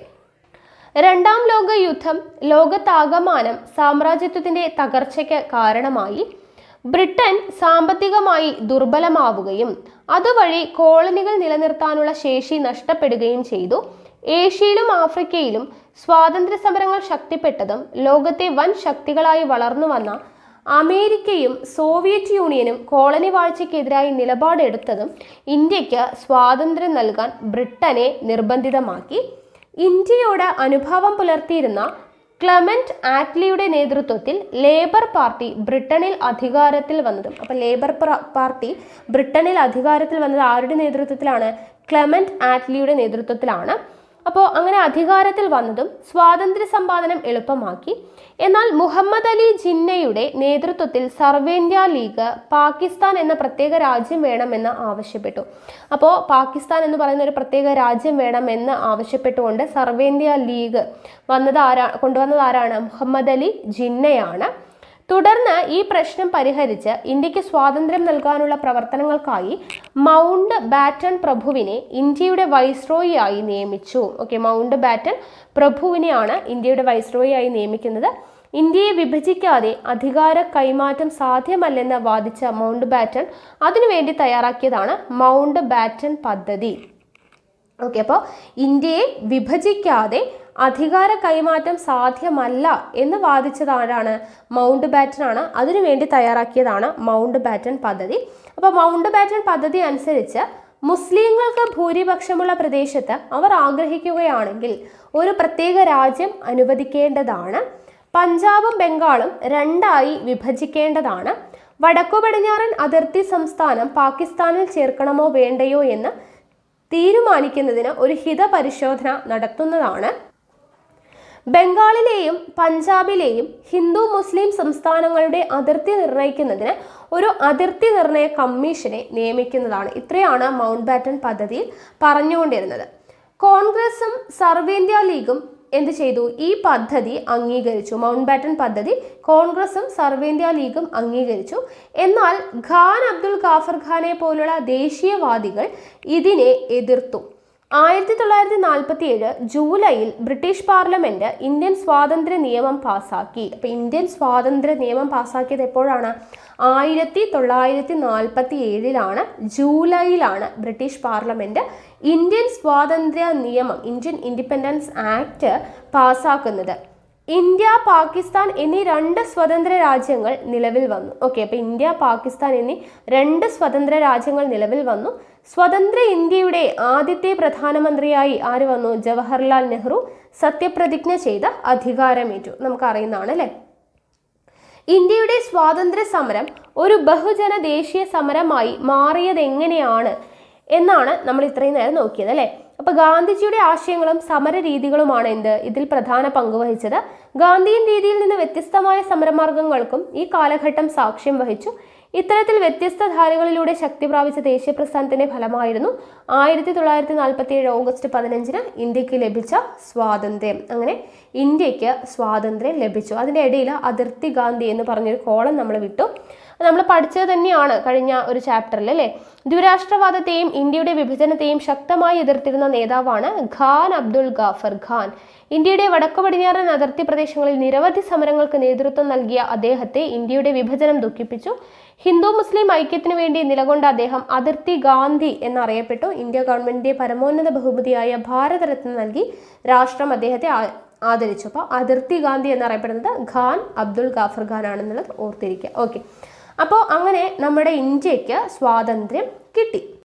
രണ്ടാം ലോക യുദ്ധം ലോകത്താകമാനം സാമ്രാജ്യത്വത്തിന്റെ തകർച്ചയ്ക്ക് കാരണമായി. ബ്രിട്ടൻ സാമ്പത്തികമായി ദുർബലമാവുകയും അതുവഴി കോളനികൾ നിലനിർത്താനുള്ള ശേഷി നഷ്ടപ്പെടുകയും ചെയ്തു. ഏഷ്യയിലും ആഫ്രിക്കയിലും സ്വാതന്ത്ര്യ സമരങ്ങൾ ശക്തിപ്പെട്ടതും ലോകത്തെ വൻ ശക്തികളായി വളർന്നു വന്ന അമേരിക്കയും സോവിയറ്റ് യൂണിയനും കോളനി വാഴ്ചയ്ക്കെതിരായി നിലപാടെടുത്തതും ഇന്ത്യക്ക് സ്വാതന്ത്ര്യം നൽകാൻ ബ്രിട്ടനെ നിർബന്ധിതമാക്കി. ഇന്ത്യയോട് അനുഭാവം പുലർത്തിയിരുന്ന ക്ലെമന്റ് ആറ്റ്ലിയുടെ നേതൃത്വത്തിൽ ലേബർ പാർട്ടി ബ്രിട്ടനിൽ അധികാരത്തിൽ വന്നതും. അപ്പോൾ ലേബർ പാർട്ടി ബ്രിട്ടനിൽ അധികാരത്തിൽ വന്നത് ആരുടെ നേതൃത്വത്തിലാണ്? ക്ലെമന്റ് ആറ്റ്ലിയുടെ നേതൃത്വത്തിലാണ്. അപ്പോൾ അങ്ങനെ അധികാരത്തിൽ വന്നതും സ്വാതന്ത്ര്യ സമ്പാദനം എളുപ്പമാക്കി. എന്നാൽ മുഹമ്മദ് അലി ജിന്നയുടെ നേതൃത്വത്തിൽ സർവേന്ത്യ ലീഗ് പാകിസ്ഥാൻ എന്ന പ്രത്യേക രാജ്യം വേണമെന്ന് ആവശ്യപ്പെട്ടു. അപ്പോൾ പാകിസ്ഥാൻ എന്ന് പറയുന്ന ഒരു പ്രത്യേക രാജ്യം വേണമെന്ന് ആവശ്യപ്പെട്ടുകൊണ്ട് സർവേന്ത്യ ലീഗ് കൊണ്ടുവന്നത് ആരാണ്? മുഹമ്മദ് അലി ജിന്നയാണ്. തുടർന്ന് ഈ പ്രശ്നം പരിഹരിച്ച് ഇന്ത്യക്ക് സ്വാതന്ത്ര്യം നൽകാനുള്ള പ്രവർത്തനങ്ങൾക്കായി മൗണ്ട് ബാറ്റൺ പ്രഭുവിനെ ഇന്ത്യയുടെ വൈസ്രോയി ആയി നിയമിച്ചു. ഓക്കെ, മൗണ്ട് ബാറ്റൺ പ്രഭുവിനെയാണ് ഇന്ത്യയുടെ വൈസ്രോയി ആയി നിയമിക്കുന്നത്. ഇന്ത്യയെ വിഭജിക്കാതെ അധികാര കൈമാറ്റം സാധ്യമല്ലെന്ന് വാദിച്ച മൗണ്ട് ബാറ്റൺ അതിനുവേണ്ടി തയ്യാറാക്കിയതാണ് മൗണ്ട് ബാറ്റൺ പദ്ധതി. ഓക്കെ, അപ്പോൾ ഇന്ത്യയെ വിഭജിക്കാതെ അധികാര കൈമാറ്റം സാധ്യമല്ല എന്ന് വാദിച്ചത് ആരാണ്? മൗണ്ട് ബാറ്റൺ ആണ്. അതിനുവേണ്ടി തയ്യാറാക്കിയതാണ് മൗണ്ട് ബാറ്റൺ പദ്ധതി. അപ്പോൾ മൗണ്ട് ബാറ്റൺ പദ്ധതി അനുസരിച്ച് മുസ്ലിങ്ങൾക്ക് ഭൂരിപക്ഷമുള്ള പ്രദേശത്ത് അവർ ആഗ്രഹിക്കുകയാണെങ്കിൽ ഒരു പ്രത്യേക രാജ്യം അനുവദിക്കേണ്ടതാണ്. പഞ്ചാബും ബംഗാളും 2ആയി വിഭജിക്കേണ്ടതാണ്. വടക്കു പടിഞ്ഞാറൻ അതിർത്തി സംസ്ഥാനം പാകിസ്ഥാനിൽ ചേർക്കണമോ വേണ്ടയോ എന്ന് തീരുമാനിക്കുന്നതിന് ഒരു ഹിതപരിശോധന നടത്തുന്നതാണ്. ബംഗാളിലെയും പഞ്ചാബിലെയും ഹിന്ദു മുസ്ലിം സംസ്ഥാനങ്ങളുടെ അതിർത്തി നിർണ്ണയിക്കുന്നതിന് ഒരു അതിർത്തി നിർണയ കമ്മീഷനെ നിയമിക്കുന്നതാണ്. ഇത്രയാണ് മൗണ്ട് ബാറ്റൺ പദ്ധതിയിൽ പറഞ്ഞുകൊണ്ടിരുന്നത്. കോൺഗ്രസും സർവേന്ത്യ ലീഗും എന്ത് ചെയ്തു? ഈ പദ്ധതി അംഗീകരിച്ചു. മൗണ്ട് ബാറ്റൻ പദ്ധതി കോൺഗ്രസും സർവേന്ത്യ ലീഗും അംഗീകരിച്ചു. എന്നാൽ ഖാൻ അബ്ദുൽ ഗാഫർ ഖാനെ പോലുള്ള ദേശീയവാദികൾ ഇതിനെ എതിർത്തു. 1947 ജൂലൈയിൽ ബ്രിട്ടീഷ് പാർലമെന്റ് ഇന്ത്യൻ സ്വാതന്ത്ര്യ നിയമം പാസാക്കി. അപ്പൊ ഇന്ത്യൻ സ്വാതന്ത്ര്യ നിയമം പാസാക്കിയത് എപ്പോഴാണ്? 1947 ജൂലൈയിലാണ് ബ്രിട്ടീഷ് പാർലമെന്റ് ഇന്ത്യൻ സ്വാതന്ത്ര്യ നിയമം, ഇന്ത്യൻ ഇൻഡിപെൻഡൻസ് ആക്ട് പാസാക്കുന്നത്. ഇന്ത്യ, പാകിസ്ഥാൻ എന്നീ 2 സ്വതന്ത്ര രാജ്യങ്ങൾ നിലവിൽ വന്നു. ഓക്കെ, അപ്പൊ ഇന്ത്യ, പാകിസ്ഥാൻ എന്നീ 2 സ്വതന്ത്ര രാജ്യങ്ങൾ നിലവിൽ വന്നു. സ്വതന്ത്ര ഇന്ത്യയുടെ ആദ്യത്തെ പ്രധാനമന്ത്രിയായി ആര് വന്നു? ജവഹർലാൽ നെഹ്റു സത്യപ്രതിജ്ഞ ചെയ്ത് അധികാരമേറ്റു. നമുക്കറിയുന്നതാണ് അല്ലെ. ഇന്ത്യയുടെ സ്വാതന്ത്ര്യ സമരം ഒരു ബഹുജന ദേശീയ സമരമായി മാറിയത് എങ്ങനെയാണ് എന്നാണ് നമ്മൾ ഇത്രയും നേരം നോക്കിയത് അല്ലെ. അപ്പൊ ഗാന്ധിജിയുടെ ആശയങ്ങളും സമര രീതികളുമാണ് ഇതിൽ പ്രധാന പങ്ക് വഹിച്ചത്. ഗാന്ധിയൻ രീതിയിൽ നിന്ന് വ്യത്യസ്തമായ സമരമാർഗങ്ങൾക്കും ഈ കാലഘട്ടം സാക്ഷ്യം വഹിച്ചു. ഇത്തരത്തിൽ വ്യത്യസ്ത ധാരകളിലൂടെ ശക്തി പ്രാപിച്ച ദേശീയ പ്രസ്ഥാനത്തിന്റെ ഫലമായിരുന്നു 1947 ഓഗസ്റ്റ് 15 ഇന്ത്യക്ക് ലഭിച്ച സ്വാതന്ത്ര്യം. അങ്ങനെ ഇന്ത്യക്ക് സ്വാതന്ത്ര്യം ലഭിച്ചു. അതിൻ്റെ ഇടയിൽ അതിർത്തി ഗാന്ധി എന്ന് പറഞ്ഞൊരു കോളം നമ്മൾ വിട്ടു. നമ്മൾ പഠിച്ചത് തന്നെയാണ് കഴിഞ്ഞ ഒരു ചാപ്റ്ററിൽ അല്ലേ. ദ്വിരാഷ്ട്രവാദത്തെയും ഇന്ത്യയുടെ വിഭജനത്തെയും ശക്തമായി എതിർത്തിരുന്ന നേതാവാണ് ഖാൻ അബ്ദുൽ ഗാഫർ ഖാൻ. ഇന്ത്യയുടെ വടക്കു പടിഞ്ഞാറൻ അതിർത്തി പ്രദേശങ്ങളിൽ നിരവധി സമരങ്ങൾക്ക് നേതൃത്വം നൽകിയ അദ്ദേഹത്തെ ഇന്ത്യയുടെ വിഭജനം ദുഃഖിപ്പിച്ചു. ഹിന്ദു മുസ്ലിം ഐക്യത്തിനു വേണ്ടി നിലകൊണ്ട അദ്ദേഹം അതിർത്തി ഗാന്ധി എന്നറിയപ്പെട്ടു. ഇന്ത്യ ഗവൺമെന്റിന്റെ പരമോന്നത ബഹുമതിയായ ഭാരതരത്ന നൽകി രാഷ്ട്രം അദ്ദേഹത്തെ ആദരിച്ചു. അപ്പോൾ അതിർത്തി ഗാന്ധി എന്നറിയപ്പെടുന്നത് ഖാൻ അബ്ദുൽ ഗാഫർ ഖാൻ ആണെന്നുള്ളത് ഓർത്തിരിക്കുക. ഓക്കെ, അപ്പോൾ അങ്ങനെ നമ്മുടെ ഇന്ത്യക്ക് സ്വാതന്ത്ര്യം കിട്ടി.